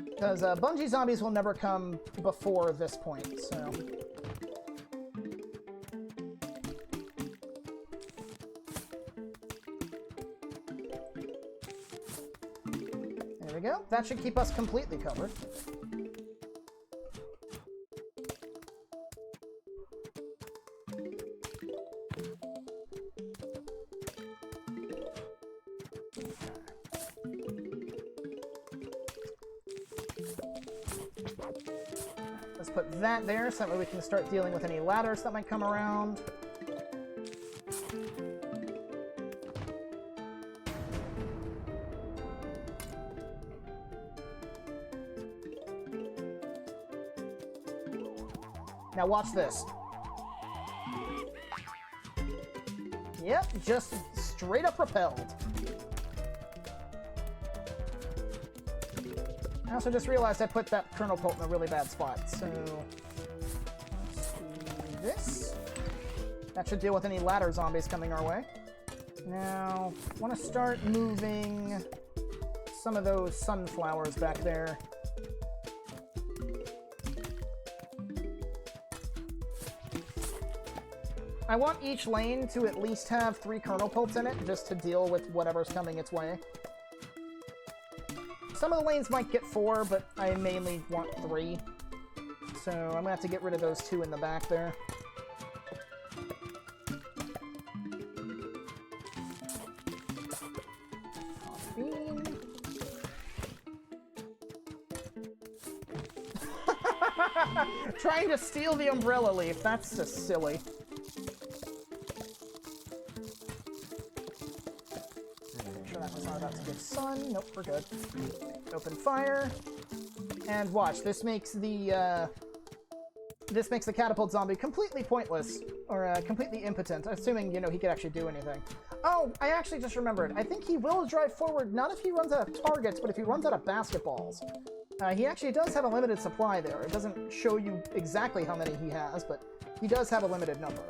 Because Bungie zombies will never come before this point, so... There we go. That should keep us completely covered. Let's put that there so that way we can start dealing with any ladders that might come around. Now watch this. Yep, just straight up repelled. I also just realized I put that kernel pult in a really bad spot, so let's do this. That should deal with any ladder zombies coming our way. Now, I want to start moving some of those sunflowers back there. I want each lane to at least have 3 kernel pults in it, just to deal with whatever's coming its way. Some of the lanes might get 4, but I mainly want 3. So I'm going to have to get rid of those 2 in the back there. Trying to steal the umbrella leaf, that's just silly. Good sun. Nope, we're good. Open fire. And watch, this makes the catapult zombie completely pointless, or completely impotent, assuming, you know, he could actually do anything. Oh, I actually just remembered. I think he will drive forward, not if he runs out of targets, but if he runs out of basketballs. He actually does have a limited supply there. It doesn't show you exactly how many he has, but he does have a limited number.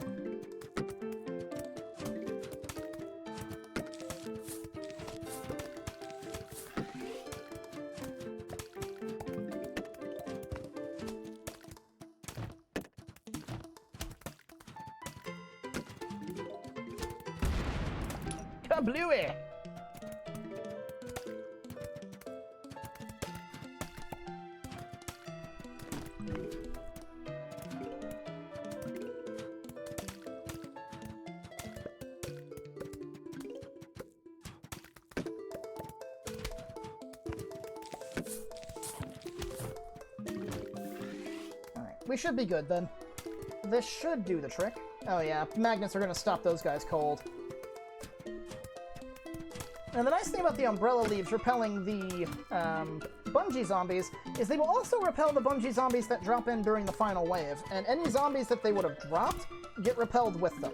Kablooey! We should be good, then. This should do the trick. Oh yeah, magnets are going to stop those guys cold. And the nice thing about the umbrella leaves repelling the bungee zombies is they will also repel the bungee zombies that drop in during the final wave, and any zombies that they would have dropped get repelled with them.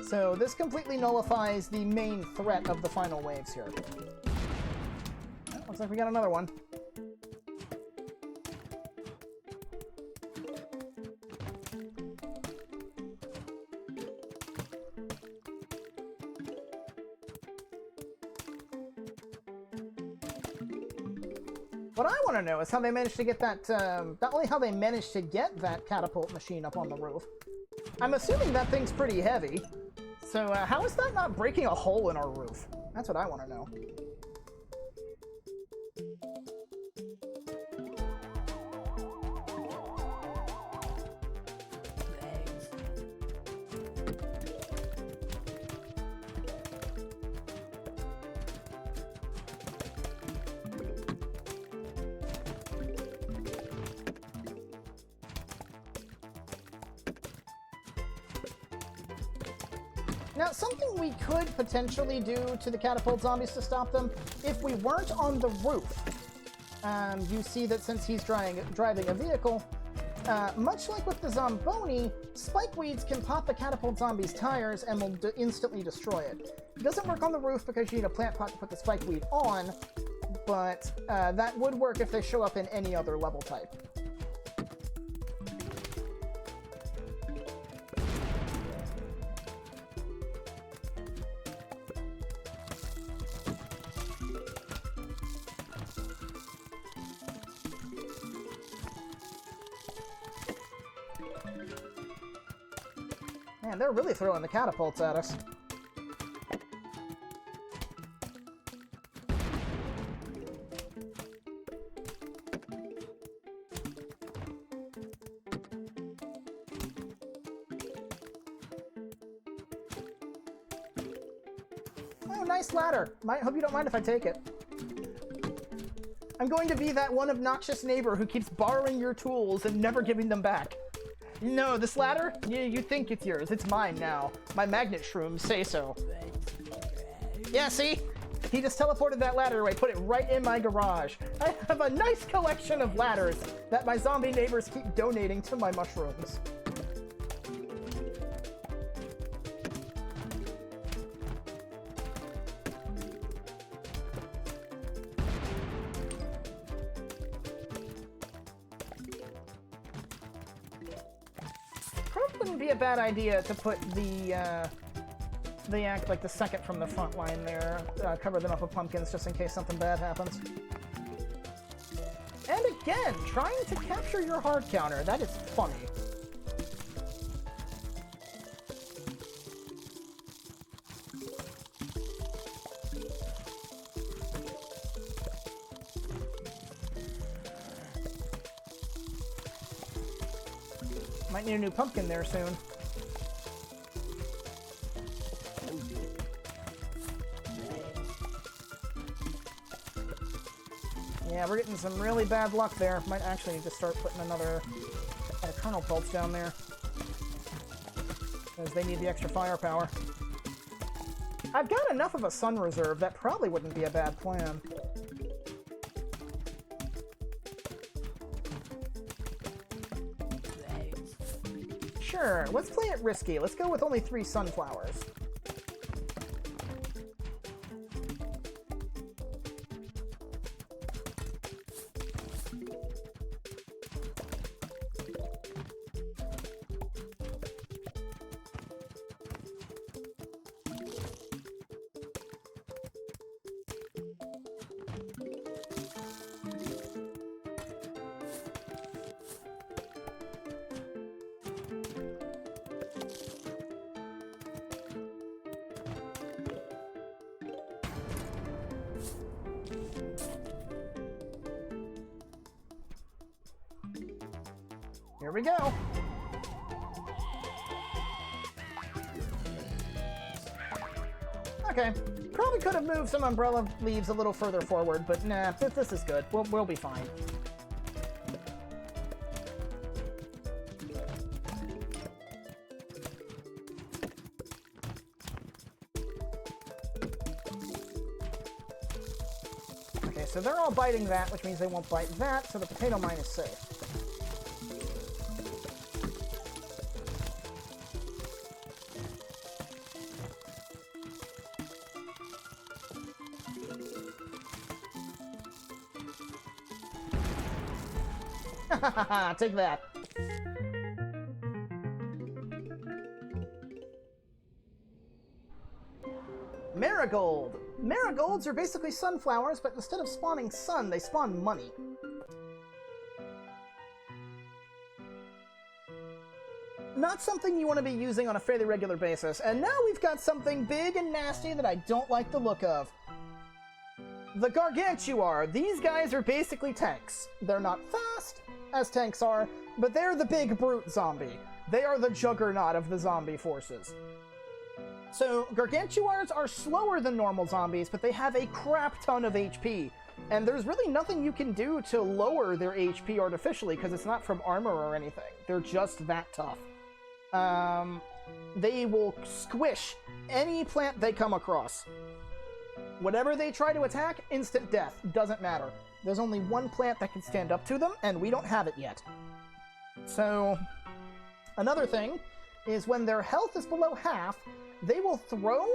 So this completely nullifies the main threat of the final waves here. Looks like we got another one. What I want to know is how they managed to get that, not only how they managed to get that catapult machine up on the roof. I'm assuming that thing's pretty heavy. So how is that not breaking a hole in our roof? That's what I want to know. Now, something we could potentially do to the catapult zombies to stop them, if we weren't on the roof, you see that since he's driving a vehicle, much like with the Zomboni, spikeweeds can pop the catapult zombie's tires and will instantly destroy it. It doesn't work on the roof because you need a plant pot to put the spikeweed on, but that would work if they show up in any other level type. Man, they're really throwing the catapults at us. Oh, nice ladder. Hope you don't mind if I take it. I'm going to be that one obnoxious neighbor who keeps borrowing your tools and never giving them back. No, this ladder? You think it's yours. It's mine now. My magnet shrooms say so. Yeah, see? He just teleported that ladder away, put it right in my garage. I have a nice collection of ladders that my zombie neighbors keep donating to my mushrooms. Wouldn't be a bad idea to put the act like the second from the front line there, cover them up with pumpkins just in case something bad happens. And again, trying to capture your hard counter, that is funny. Might need a new pumpkin there soon. Yeah, we're getting some really bad luck there. Might actually need to start putting another kernel pulse down there, because they need the extra firepower. I've got enough of a sun reserve, that probably wouldn't be a bad plan. Sure, let's play it risky. Let's go with only 3 sunflowers. Here we go. Okay. Probably could have moved some umbrella leaves a little further forward, but nah, this is good. We'll be fine. Okay, so they're all biting that, which means they won't bite that, so the potato mine is safe. Take that. Marigold. Marigolds are basically sunflowers, but instead of spawning sun, they spawn money. Not something you want to be using on a fairly regular basis. And now we've got something big and nasty that I don't like the look of. The Gargantuar. These guys are basically tanks. They're not fast, as tanks are, but they're the big brute zombie. They are the juggernaut of the zombie forces. So, Gargantuars are slower than normal zombies, but they have a crap ton of HP. And there's really nothing you can do to lower their HP artificially, because it's not from armor or anything. They're just that tough. They will squish any plant they come across. Whatever they try to attack, instant death. Doesn't matter. There's only one plant that can stand up to them, and we don't have it yet. So, another thing is when their health is below half, they will throw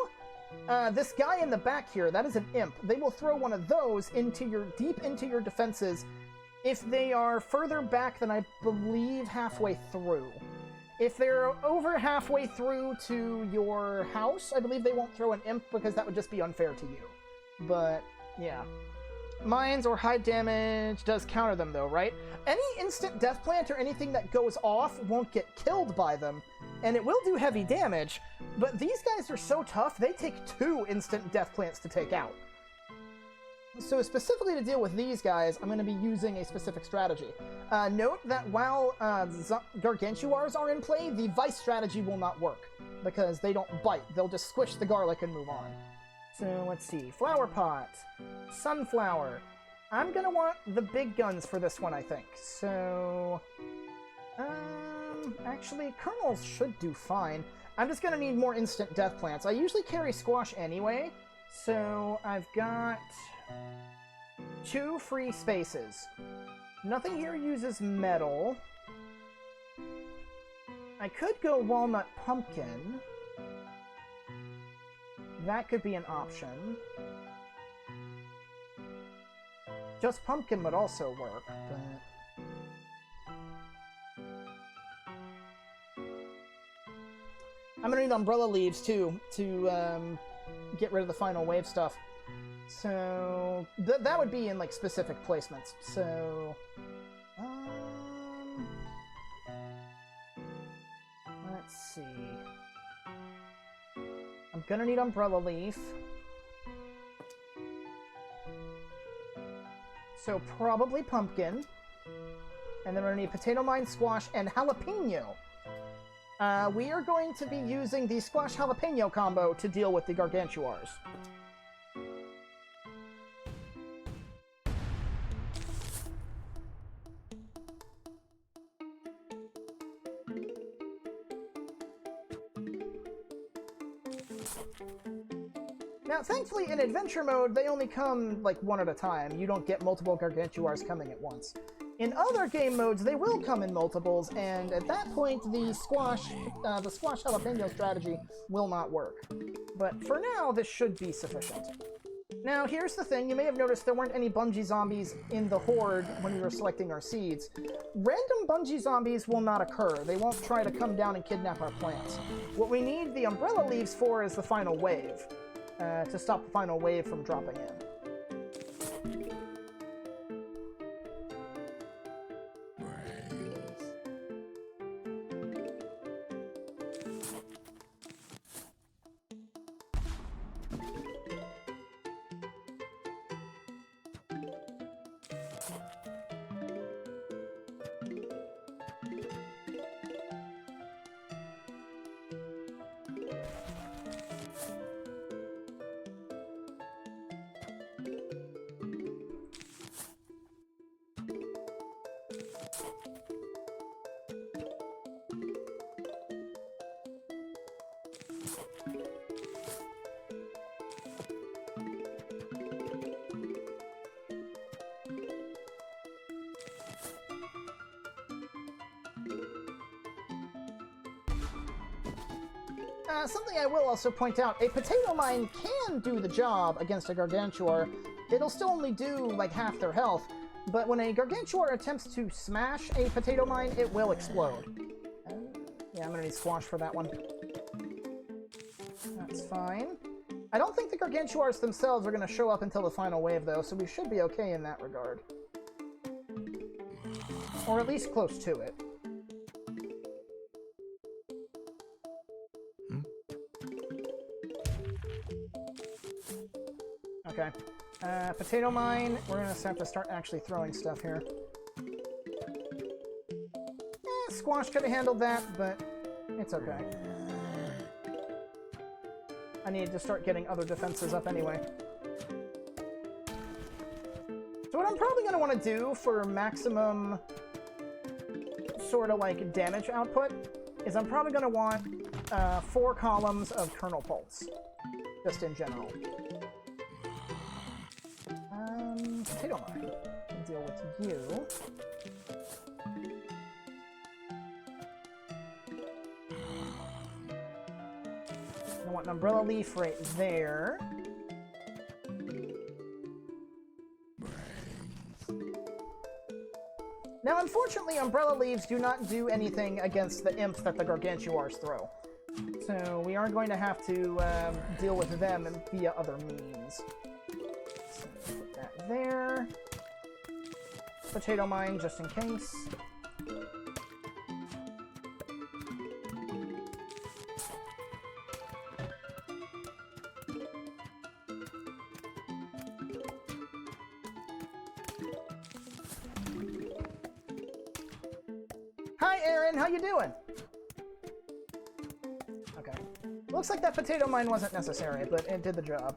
this guy in the back here. That is an imp. They will throw one of those deep into your defenses if they are further back than I believe halfway through. If they're over halfway through to your house, I believe they won't throw an imp because that would just be unfair to you. But, yeah. Mines or high damage does counter them though, right? Any instant death plant or anything that goes off won't get killed by them, and it will do heavy damage, but these guys are so tough, they take 2 instant death plants to take out. So specifically to deal with these guys, I'm going to be using a specific strategy. Note that while Gargantuars are in play, the Vice strategy will not work, because they don't bite. They'll just squish the garlic and move on. So let's see. Flower pot. Sunflower. I'm going to want the big guns for this one, I think. So... actually, kernels should do fine. I'm just going to need more instant death plants. I usually carry squash anyway, so I've got 2 free spaces. Nothing here uses metal. I could go walnut pumpkin. That could be an option. Just pumpkin would also work, but... I'm gonna need umbrella leaves, too, to get rid of the final wave stuff. So... that would be in, like, specific placements. So... let's see... I'm gonna need umbrella leaf. So probably pumpkin. And then we're gonna need potato mine, squash, and jalapeno. We are going to be using the squash jalapeno combo to deal with the Gargantuars. Now, thankfully, in adventure mode, they only come, like, one at a time. You don't get multiple Gargantuars coming at once. In other game modes, they will come in multiples, and at that point, the squash jalapeno strategy will not work. But for now, this should be sufficient. Now, here's the thing. You may have noticed there weren't any bungee zombies in the horde when we were selecting our seeds. Random bungee zombies will not occur. They won't try to come down and kidnap our plants. What we need the umbrella leaves for is the final wave. To stop the final wave from dropping in. Something I will also point out, a potato mine can do the job against a Gargantuar. It'll still only do, like, half their health, but when a Gargantuar attempts to smash a potato mine, it will explode. Yeah, I'm gonna need squash for that one. That's fine. I don't think the Gargantuars themselves are gonna show up until the final wave, though, so we should be okay in that regard. Or at least close to it. Okay. Potato mine. We're gonna have to start actually throwing stuff here. Squash could have handled that, but it's okay. I need to start getting other defenses up anyway. So what I'm probably going to want to do for maximum sort of like damage output is I'm probably going to want 4 columns of kernel pulse, just in general. Potato mine. I'll deal with you. I want an umbrella leaf right there. Now, unfortunately, umbrella leaves do not do anything against the imps that the Gargantuars throw. So we are going to have to deal with them via other means. So put that there. Potato mine, just in case. Hi, Aaron. How you doing? Okay. Looks like that potato mine wasn't necessary, but it did the job.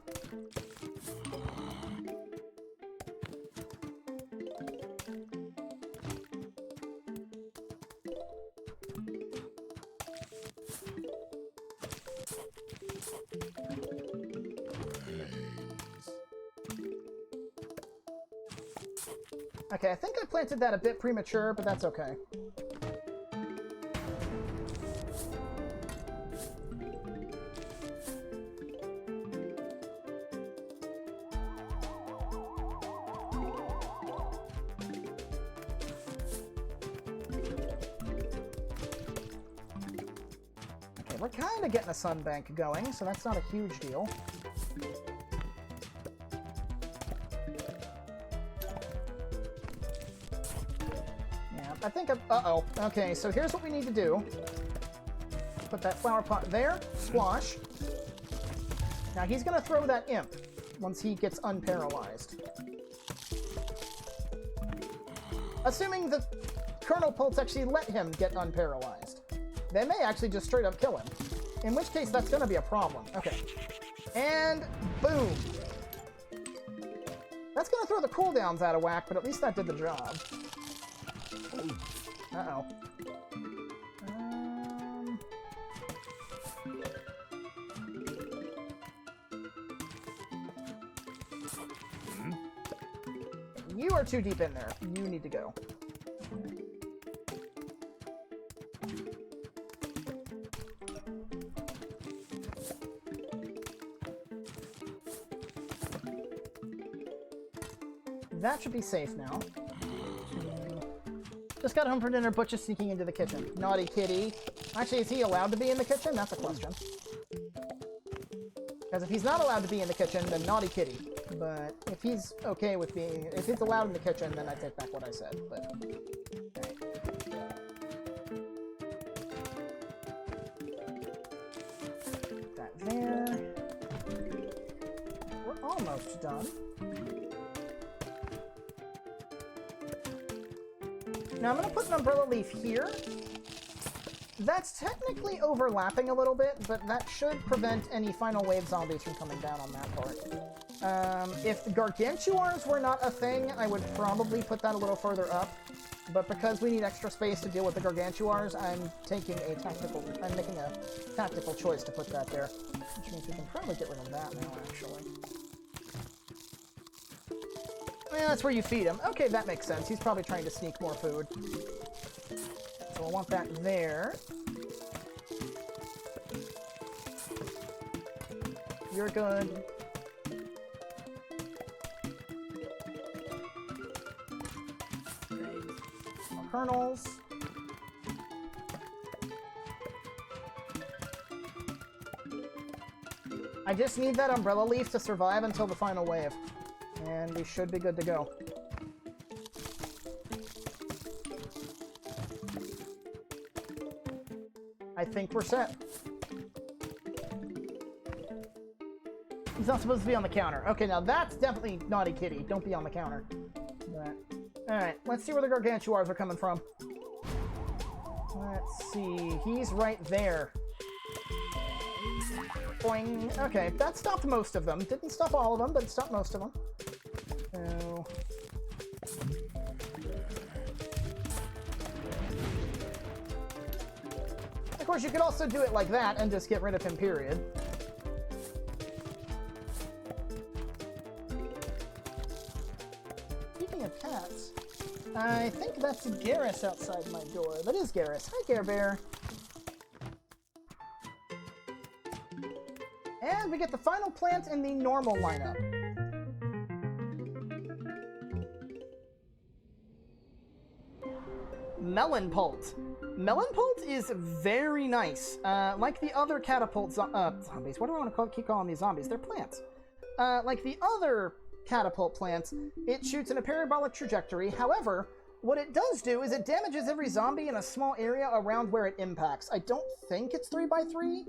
Okay, I think I planted that a bit premature, but that's okay. We're kind of getting a sunbank going, so that's not a huge deal. Yeah, I think uh-oh. Okay, so here's what we need to do. Put that flower pot there, squash. Now he's going to throw that imp once he gets unparalyzed. Assuming the kernel pulse actually let him get unparalyzed. They may actually just straight up kill him. In which case, that's going to be a problem. Okay. And boom. That's going to throw the cooldowns out of whack, but at least that did the job. Uh-oh. You are too deep in there. You need to go. That should be safe now. Just got home for dinner, Butch is sneaking into the kitchen. Naughty kitty. Actually, is he allowed to be in the kitchen? That's a question. Because if he's not allowed to be in the kitchen, then naughty kitty. But if he's okay with being... If he's allowed in the kitchen, then I take back what I said. But... Okay. Put that there. We're almost done. Now I'm going to put an umbrella leaf here. That's technically overlapping a little bit, but that should prevent any final wave zombies from coming down on that part. If the Gargantuars were not a thing, I would probably put that a little further up. But because we need extra space to deal with the Gargantuars, I'm making a tactical choice to put that there. Which means we can probably get rid of that now, actually. Yeah, that's where you feed him. Okay, that makes sense. He's probably trying to sneak more food. So I want that there. you're good. Great. More kernels. I just need that umbrella leaf to survive until the final wave. And we should be good to go. I think we're set. He's not supposed to be on the counter. Okay, now that's definitely naughty kitty. Don't be on the counter. Alright, let's see where the gargantuars are coming from. Let's see. He's right there. Boing. Okay, that stopped most of them. Didn't stop all of them, but it stopped most of them. So... Of course, you could also do it like that and just get rid of him, period. Speaking of cats, I think that's Garrus outside my door. That is Garrus. Hi, Care Bear. And we get the final plant in the normal lineup. Melon Pult. Melon Pult is very nice. Like the other catapult zombies. What do I want to keep calling these zombies? They're plants. Like the other catapult plants, it shoots in a parabolic trajectory. However, what it does do is it damages every zombie in a small area around where it impacts. I don't think it's 3x3.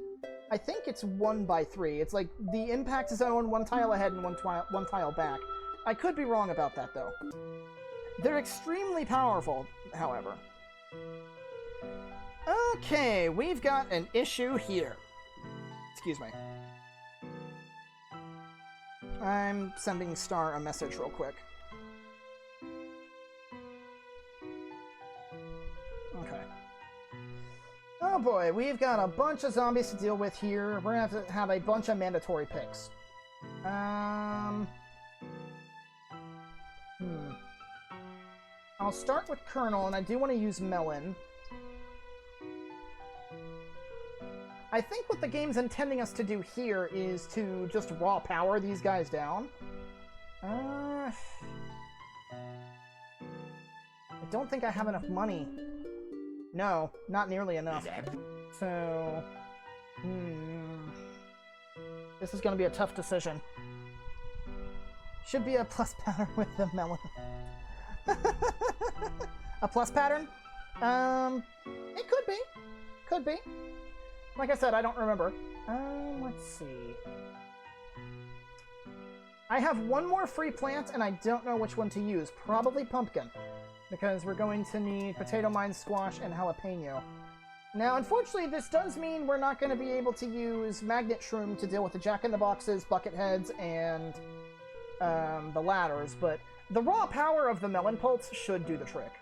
I think it's 1x3. It's like the impact is on one tile ahead and one tile back. I could be wrong about that, though. They're extremely powerful, however. Okay, we've got an issue here. Excuse me. I'm sending Star a message real quick. Okay. Oh boy, we've got a bunch of zombies to deal with here. We're gonna have to have a bunch of mandatory picks. I'll start with Colonel, and I do want to use Melon. I think what the game's intending us to do here is to just raw power these guys down. I don't think I have enough money. No, not nearly enough. So... This is going to be a tough decision. Should be a plus pattern with the melon. A plus pattern? It could be. Could be. Like I said, I don't remember. Let's see. I have one more free plant, and I don't know which one to use. Probably pumpkin, because we're going to need potato mine, squash, and jalapeno. Now, unfortunately, this does mean we're not going to be able to use magnet shroom to deal with the jack-in-the-boxes, bucket heads, and the ladders, but the raw power of the melon pulse should do the trick.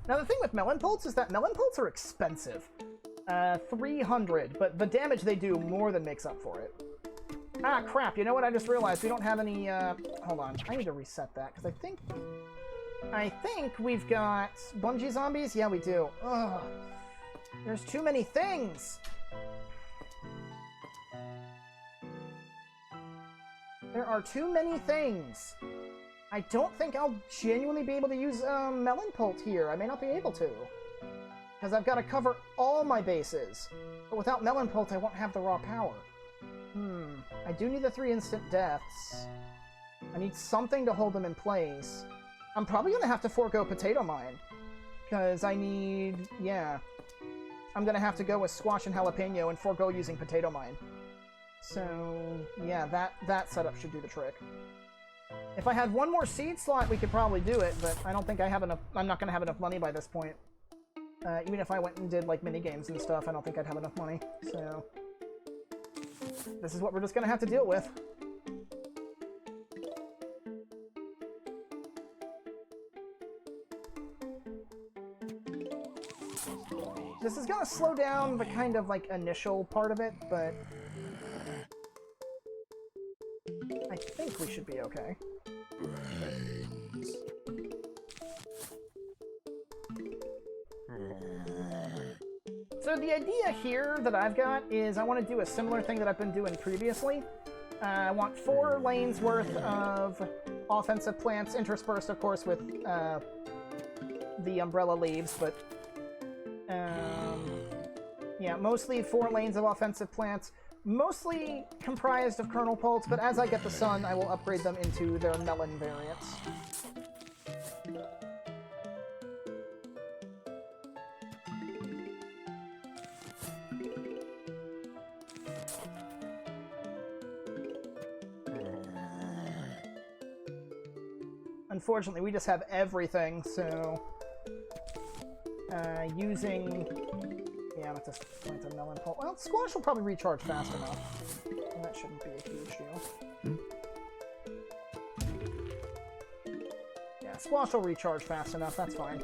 Now, the thing with melon pulse is that melon pulse are expensive. 300, but the damage they do more than makes up for it. Ah, crap, you know what? I just realized we don't have any, hold on. I need to reset that, because I think we've got bungee zombies? Yeah, we do. Ugh. There's too many things! There are too many things! I don't think I'll genuinely be able to use Melon Pult here. I may not be able to. Because I've got to cover all my bases. But without Melon Pult, I won't have the raw power. I do need the 3 instant deaths. I need something to hold them in place. I'm probably going to have to forego Potato Mine. Because I need... yeah. I'm going to have to go with Squash and Jalapeno and forego using Potato Mine. So, yeah, that setup should do the trick. If I had one more seed slot, we could probably do it, but I don't think I have enough... I'm not going to have enough money by this point. Even if I went and did, like, mini-games and stuff, I don't think I'd have enough money, so... This is what we're just going to have to deal with. This is going to slow down the kind of, like, initial part of it, but... I think we should be okay. Brains. So the idea here that I've got is I want to do a similar thing that I've been doing previously. I want 4 lanes worth of offensive plants, interspersed, of course, with the umbrella leaves, but yeah, mostly 4 lanes of offensive plants, mostly comprised of kernel pults, but as I get the sun, I will upgrade them into their melon variants. Unfortunately, we just have everything, so using... Yeah, let's just plant a melon pulp. Well, squash will probably recharge fast enough. And that shouldn't be a huge deal. Yeah, squash will recharge fast enough, that's fine.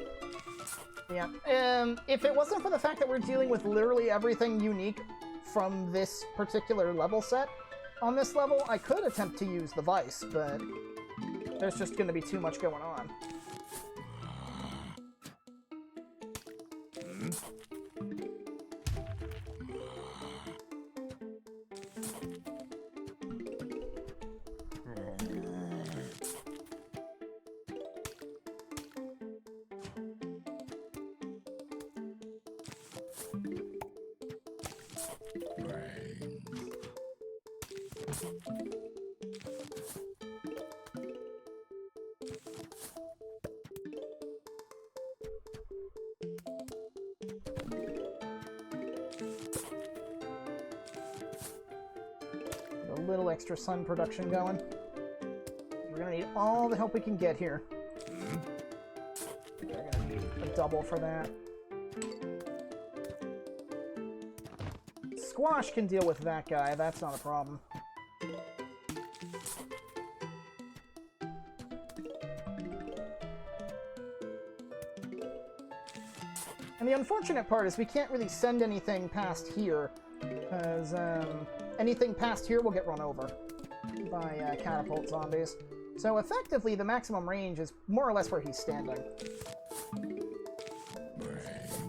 Yeah, if it wasn't for the fact that we're dealing with literally everything unique from this particular level set, on this level, I could attempt to use the Vice, but there's just going to be too much going on. A little extra sun production going. We're gonna need all the help we can get here. We're gonna need a double for that. Squash can deal with that guy, that's not a problem. And the unfortunate part is we can't really send anything past here, because anything past here will get run over by catapult zombies. So effectively, the maximum range is more or less where he's standing.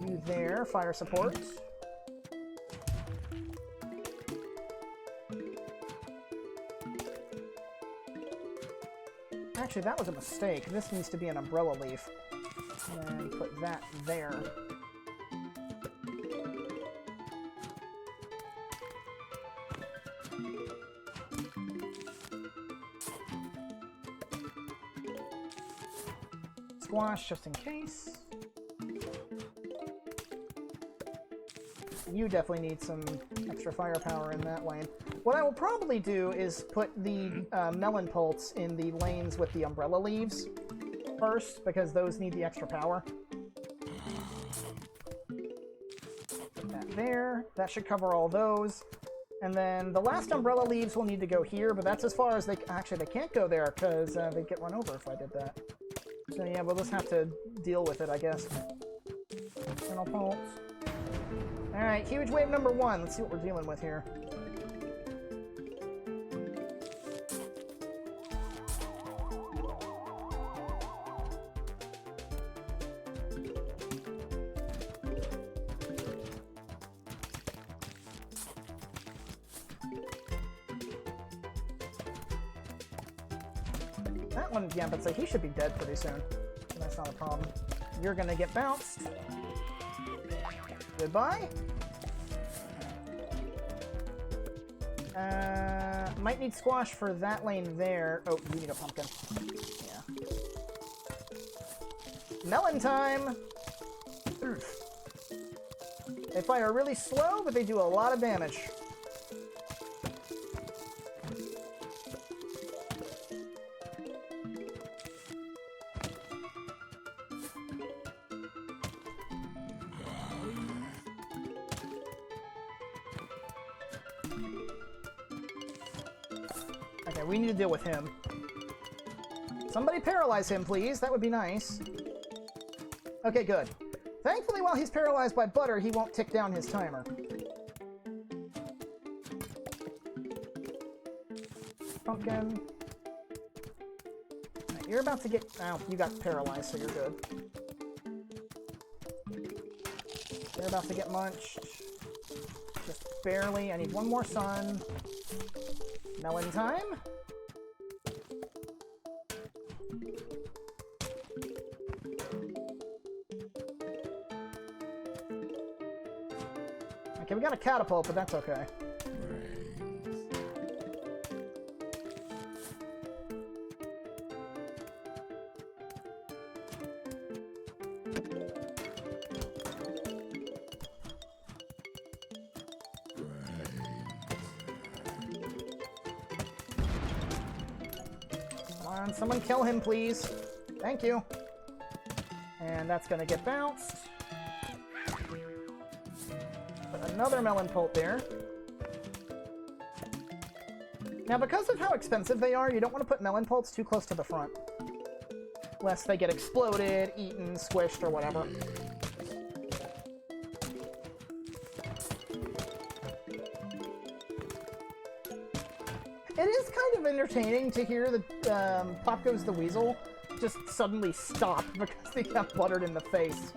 You there, fire support. Actually, that was a mistake. This needs to be an umbrella leaf. And put that there. Squash, just in case. You definitely need some extra firepower in that lane. What I will probably do is put the melon pults in the lanes with the umbrella leaves first, because those need the extra power. Put that there. That should cover all those. And then the last umbrella leaves will need to go here, but that's as far as they... Actually, they can't go there, because they'd get run over if I did that. So yeah, we'll just have to deal with it, I guess. Kernel pulse. Alright, huge wave number 1. Let's see what we're dealing with here. That one, yeah, but he should be dead pretty soon. So that's not a problem. You're gonna get bounced. Goodbye. Might need squash for that lane there. Oh, you need a pumpkin. Yeah. Melon time! Oof. They fire really slow, but they do a lot of damage. Okay, we need to deal with him. Somebody paralyze him, please. That would be nice. Okay, good. Thankfully, while he's paralyzed by butter, he won't tick down his timer. Pumpkin. Right, you're about to get... Oh, you got paralyzed, so you're good. They're about to get munched. Just barely. I need one more sun. Melon time. Okay, we got a catapult, but that's okay. Come on, someone kill him, please. Thank you. And that's gonna get bounced. Put another melon pult there. Now, because of how expensive they are, you don't want to put melon pults too close to the front. Lest they get exploded, eaten, squished, or whatever. It is kind of entertaining to hear the Pop Goes the Weasel just suddenly stop because they got buttered in the face.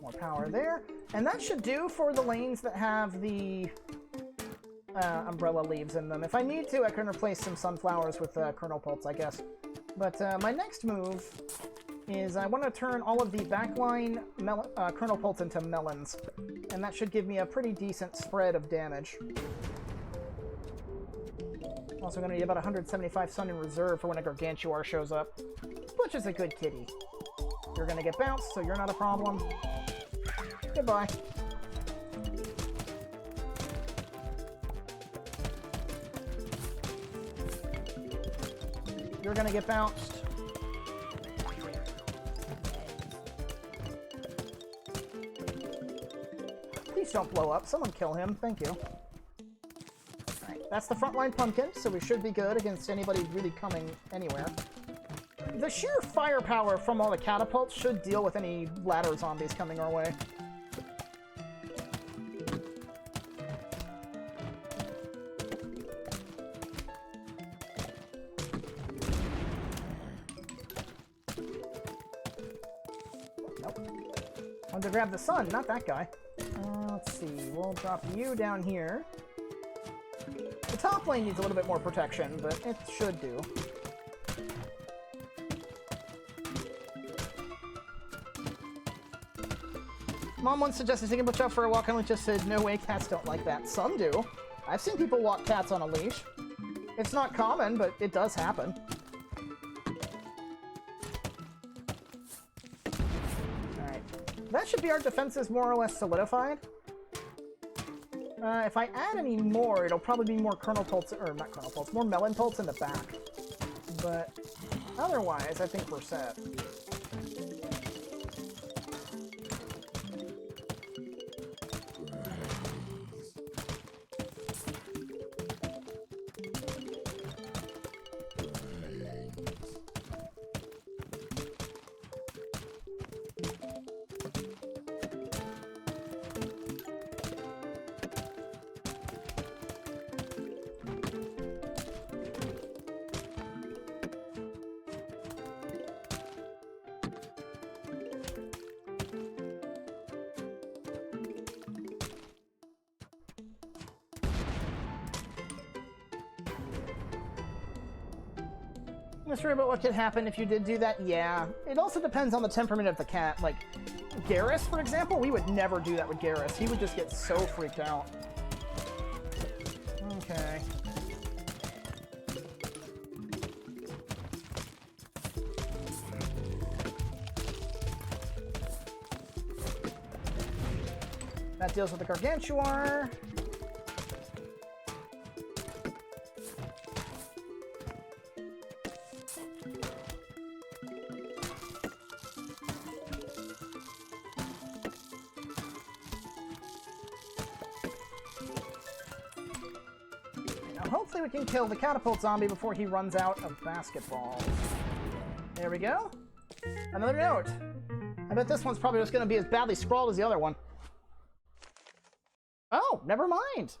More power there. And that should do for the lanes that have the umbrella leaves in them. If I need to, I can replace some sunflowers with kernel pults, I guess. But my next move is I want to turn all of the backline kernel pults into melons. And that should give me a pretty decent spread of damage. Also going to need about 175 sun in reserve for when a Gargantuar shows up, which is a good kitty. You're going to get bounced, so you're not a problem. Goodbye. You're gonna get bounced. Please don't blow up. Someone kill him. Thank you. Alright, that's the frontline pumpkin, so we should be good against anybody really coming anywhere. The sheer firepower from all the catapults should deal with any ladder zombies coming our way. To grab the sun, not that guy. Let's see, we'll drop you down here. The top lane needs a little bit more protection, but it should do. Mom once suggested taking Butch out for a walk, and we just said, no way, cats don't like that. Some do. I've seen people walk cats on a leash. It's not common, but it does happen. That should be our defenses more or less solidified. If I add any more, it'll probably be more kernel pults, or not kernel pults, more melon pults in the back. But otherwise, I think we're set. Mystery about what could happen if you did do that? Yeah. It also depends on the temperament of the cat. Like, Garrus, for example, we would never do that with Garrus. He would just get so freaked out. Okay. That deals with the Gargantuar. Hopefully we can kill the catapult zombie before he runs out of basketballs. There we go. Another note. I bet this one's probably just going to be as badly scrawled as the other one. Oh, never mind.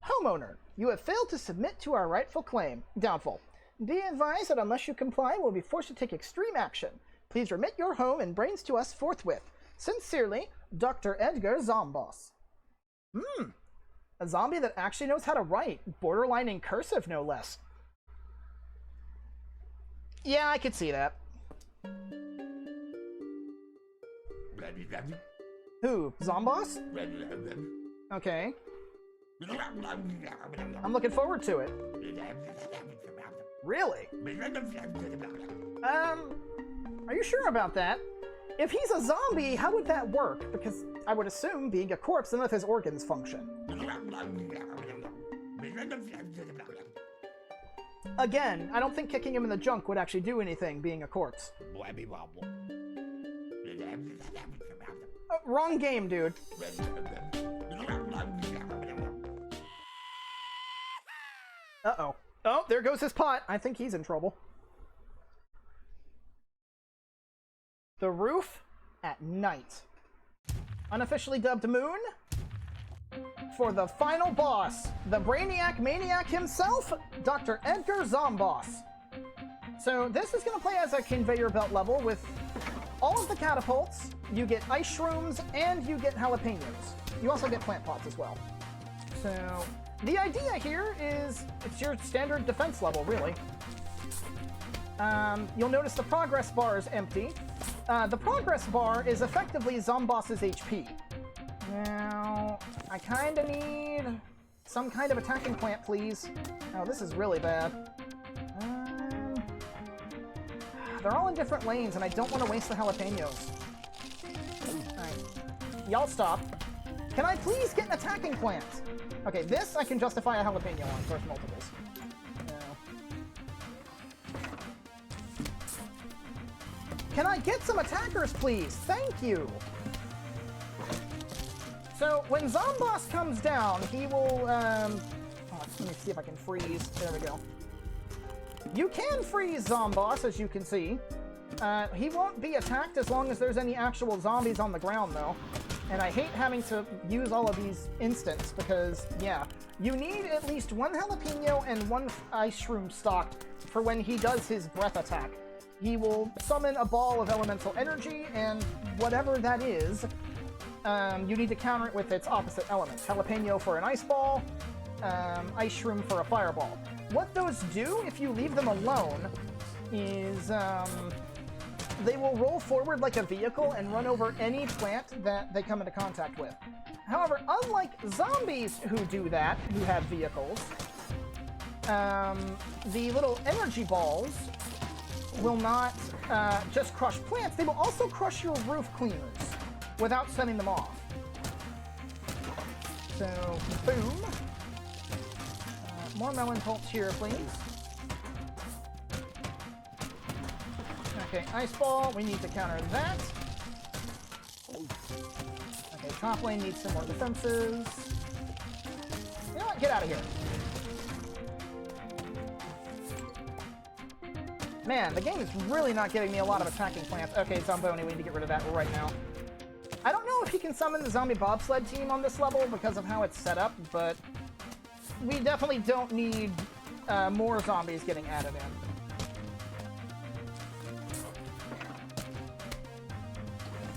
Homeowner, you have failed to submit to our rightful claim. Doubtful. Be advised that unless you comply, we'll be forced to take extreme action. Please remit your home and brains to us forthwith. Sincerely, Dr. Edgar Zombos. A zombie that actually knows how to write, borderline in cursive, no less. Yeah, I could see that. Who? Zombos? Okay. I'm looking forward to it. Really? Are you sure about that? If he's a zombie, how would that work? Because I would assume, being a corpse, none of his organs function. Again, I don't think kicking him in the junk would actually do anything, being a corpse. Wrong game, dude. Uh-oh. Oh, there goes his pot. I think he's in trouble. The roof at night. Unofficially dubbed Moon. For the final boss, the Brainiac Maniac himself, Dr. Edgar Zombos. So this is going to play as a conveyor belt level with all of the catapults. You get ice shrooms, and you get jalapenos. You also get plant pots as well. So the idea here is it's your standard defense level, really. You'll notice the progress bar is empty. The progress bar is effectively Zombos's HP. Now, I kind of need some kind of attacking plant, please. Oh, this is really bad. They're all in different lanes, and I don't want to waste the jalapenos. Alright. Y'all stop. Can I please get an attacking plant? Okay, this I can justify a jalapeno on first multiples. Can I get some attackers, please? Thank you! So, when Zombos comes down, he will, let me see if I can freeze. There we go. You can freeze Zombos, as you can see. He won't be attacked as long as there's any actual zombies on the ground, though. And I hate having to use all of these instants, because, yeah, you need at least one jalapeno and one ice shroom stocked for when he does his breath attack. He will summon a ball of elemental energy, and whatever that is, you need to counter it with its opposite elements. Jalapeno for an ice ball, ice shroom for a fireball. What those do, if you leave them alone, is they will roll forward like a vehicle and run over any plant that they come into contact with. However, unlike zombies who do that, who have vehicles, the little energy balls will not just crush plants, they will also crush your roof cleaners without setting them off. So, boom. More melon pulps here, please. Okay, ice ball, we need to counter that. Okay, top lane needs some more defenses. You know what? Get out of here. Man, the game is really not giving me a lot of attacking plants. Okay, Zomboni, we need to get rid of that right now. I don't know if he can summon the zombie bobsled team on this level because of how it's set up, but we definitely don't need more zombies getting added in.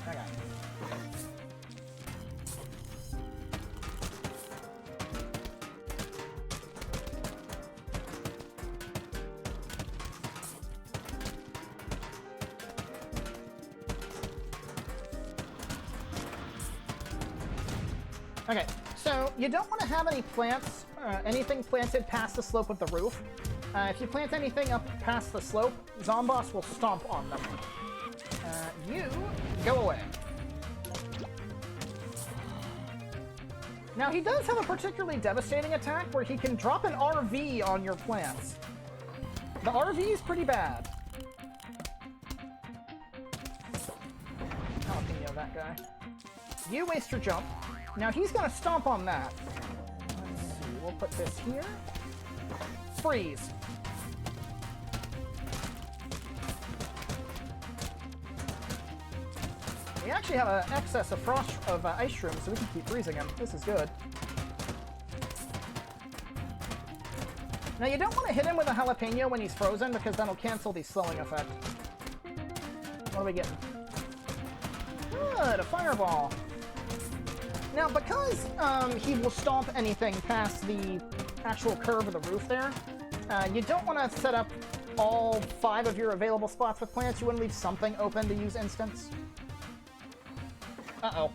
Okay. Okay, so you don't want to have any plants, anything planted past the slope of the roof. If you plant anything up past the slope, Zombos will stomp on them. You go away. Now, he does have a particularly devastating attack where he can drop an RV on your plants. The RV is pretty bad. Jalapeno, that guy. You waste your jump. Now he's gonna stomp on that. Let's see, we'll put this here. Freeze. We actually have an excess of ice shrooms, so we can keep freezing him. This is good. Now, you don't want to hit him with a jalapeno when he's frozen, because that'll cancel the slowing effect. What are we getting? Good, a fireball. Now, because he will stomp anything past the actual curve of the roof there, you don't want to set up all 5 of your available spots with plants. You want to leave something open to use instants. Uh-oh.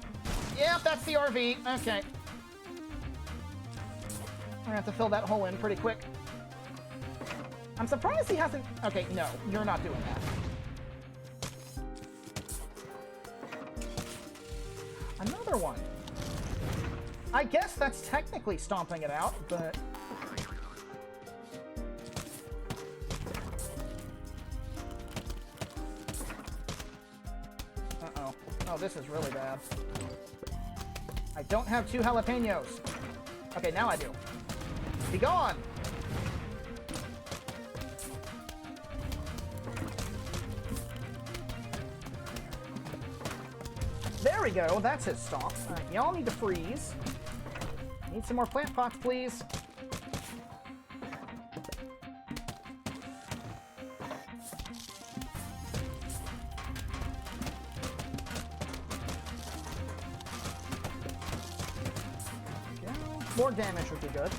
Yep, that's the RV. Okay. We're gonna have to fill that hole in pretty quick. I'm surprised he hasn't... Okay, no, you're not doing that. Another one. I guess that's technically stomping it out, but... Uh-oh. Oh, this is really bad. I don't have 2 jalapenos. Okay, now I do. Be gone! There we go, that's his stomp. Alright, y'all need to freeze. Need some more plant pots, please. More damage would be good.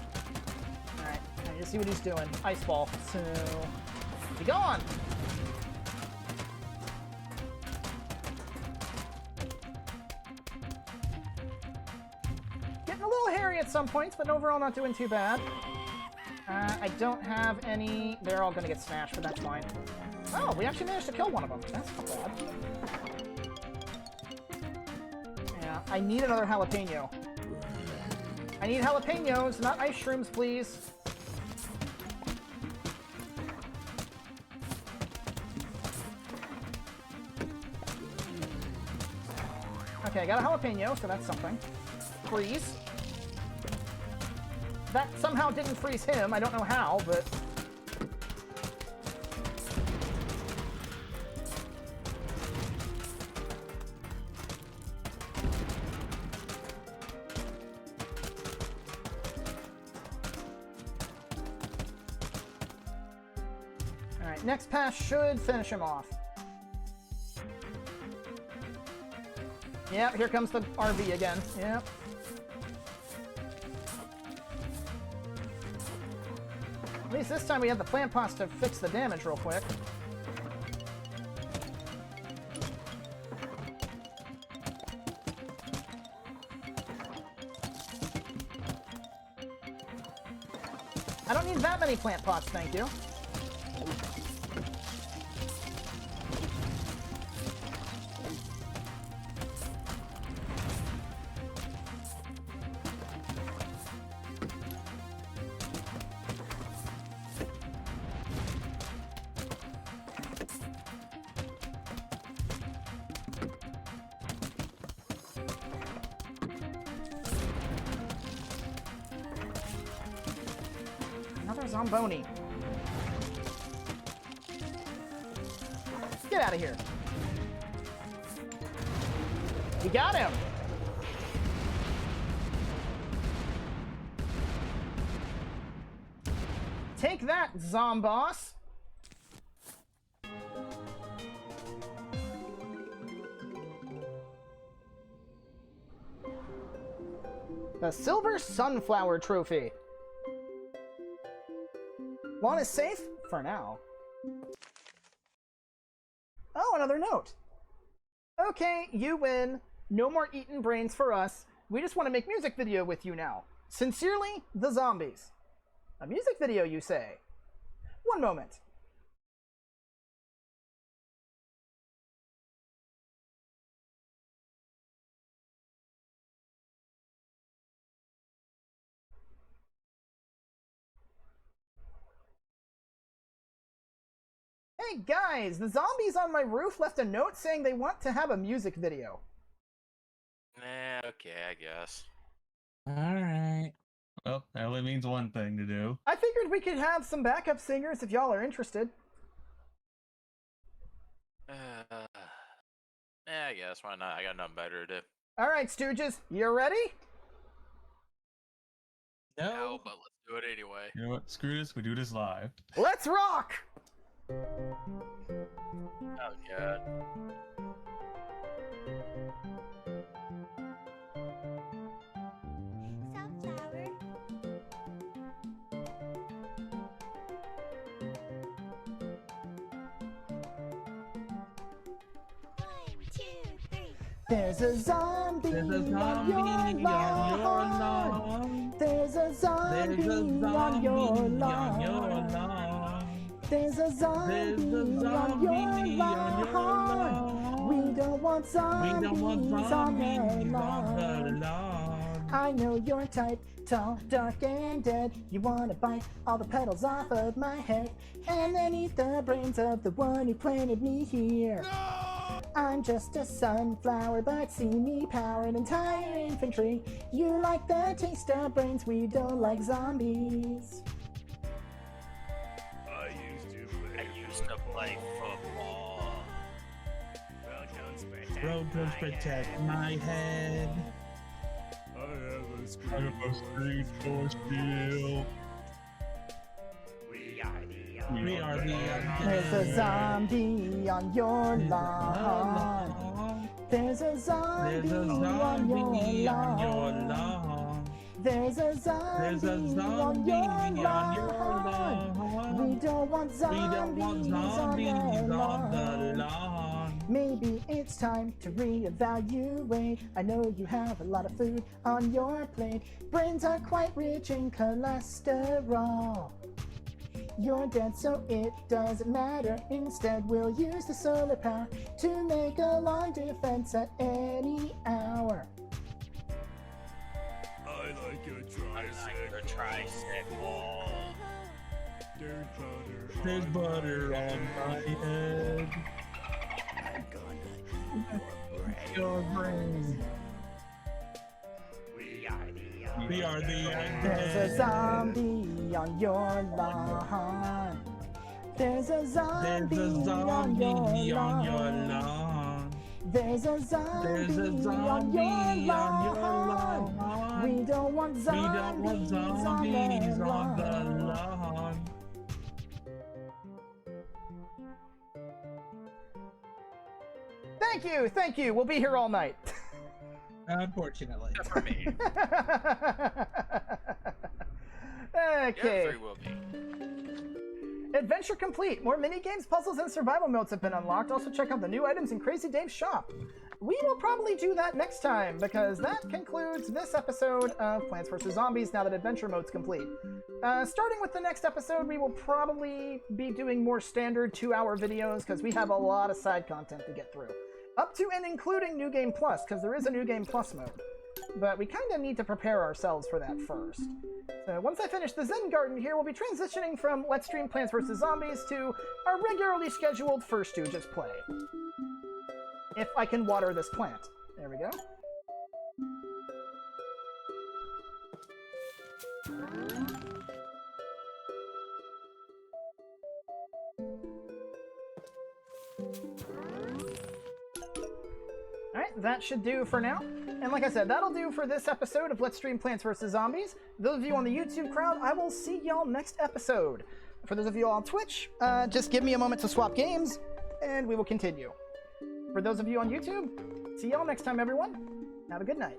Alright, I need to see what he's doing. Ice ball. So... Be gone! Getting a little hairy at some points, but overall not doing too bad. I don't have any... They're all gonna get smashed, but that's fine. Oh, we actually managed to kill one of them. That's not bad. Yeah, I need another jalapeno. I need jalapenos, not ice shrooms, please. Okay, I got a jalapeno, so that's something. Freeze. That somehow didn't freeze him. I don't know how, but... Alright, next pass should finish him off. Yep, here comes the RV again. Yep. At least this time we had the plant pots to fix the damage real quick. I don't need that many plant pots, thank you. Another Zomboni. Get out of here. You got him. Take that, Zomboss. The Silver Sunflower Trophy. Lawn is safe? For now. Oh, another note. Okay, you win. No more eating brains for us. We just want to make music video with you now. Sincerely, the Zombies. A music video, you say? One moment. Hey guys, the zombies on my roof left a note saying they want to have a music video. Okay, I guess. Alright. Well, that only means one thing to do. I figured we could have some backup singers if y'all are interested. I guess why not? I got nothing better to do. All right, Stooges, you ready? No, but let's do it anyway. You know what? Screw this. We do this live. Let's rock! Oh god. Sunflower. One, two, three. There's a zombie, There's a zombie on your lawn. There's a zombie, on your lawn. There's a zombie, on your lawn. We don't want zombies, on the lawn. I know your type, tall, dark, and dead. You wanna bite all the petals off of my head and then eat the brains of the one who planted me here. I'm just a sunflower, but see me power an entire infantry. You like the taste of brains, we don't like zombies. I used to play football. Roads protect my head. I have a street force shield. We are the There's a zombie on your lawn. There's a zombie on your lawn. There's a zombie on your lawn. We don't want zombies on the lawn. Maybe it's time to reevaluate. I know you have a lot of food on your plate. Brains are quite rich in cholesterol. You're dead, so it doesn't matter. Instead, we'll use the solar power to make a long defense at any hour. I like your Your tricycle. There's butter on my head. Your brain. We are the There's a zombie on your lawn. There's a zombie, on your lawn. There's a zombie, on your lawn. We don't want zombies, on the lawn. Thank you. We'll be here all night. Unfortunately. Except for me. Okay. Yeah, will be. Adventure complete. More mini games, puzzles, and survival modes have been unlocked. Also check out the new items in Crazy Dave's shop. We will probably do that next time because that concludes this episode of Plants vs. Zombies now that adventure mode's complete. Starting with the next episode, we will probably be doing more standard 2-hour videos because we have a lot of side content to get through. Up to and including New Game Plus, because there is a New Game Plus mode. But we kind of need to prepare ourselves for that first. So once I finish the Zen Garden here, we'll be transitioning from Let's Stream Plants vs. Zombies to our regularly scheduled First Stooges play. If I can water this plant. There we go. Alright, that should do for now. And like I said, that'll do for this episode of Let's Stream Plants vs. Zombies. Those of you on the YouTube crowd, I will see y'all next episode. For those of you on Twitch, just give me a moment to swap games, and we will continue. For those of you on YouTube, see y'all next time, everyone. Have a good night.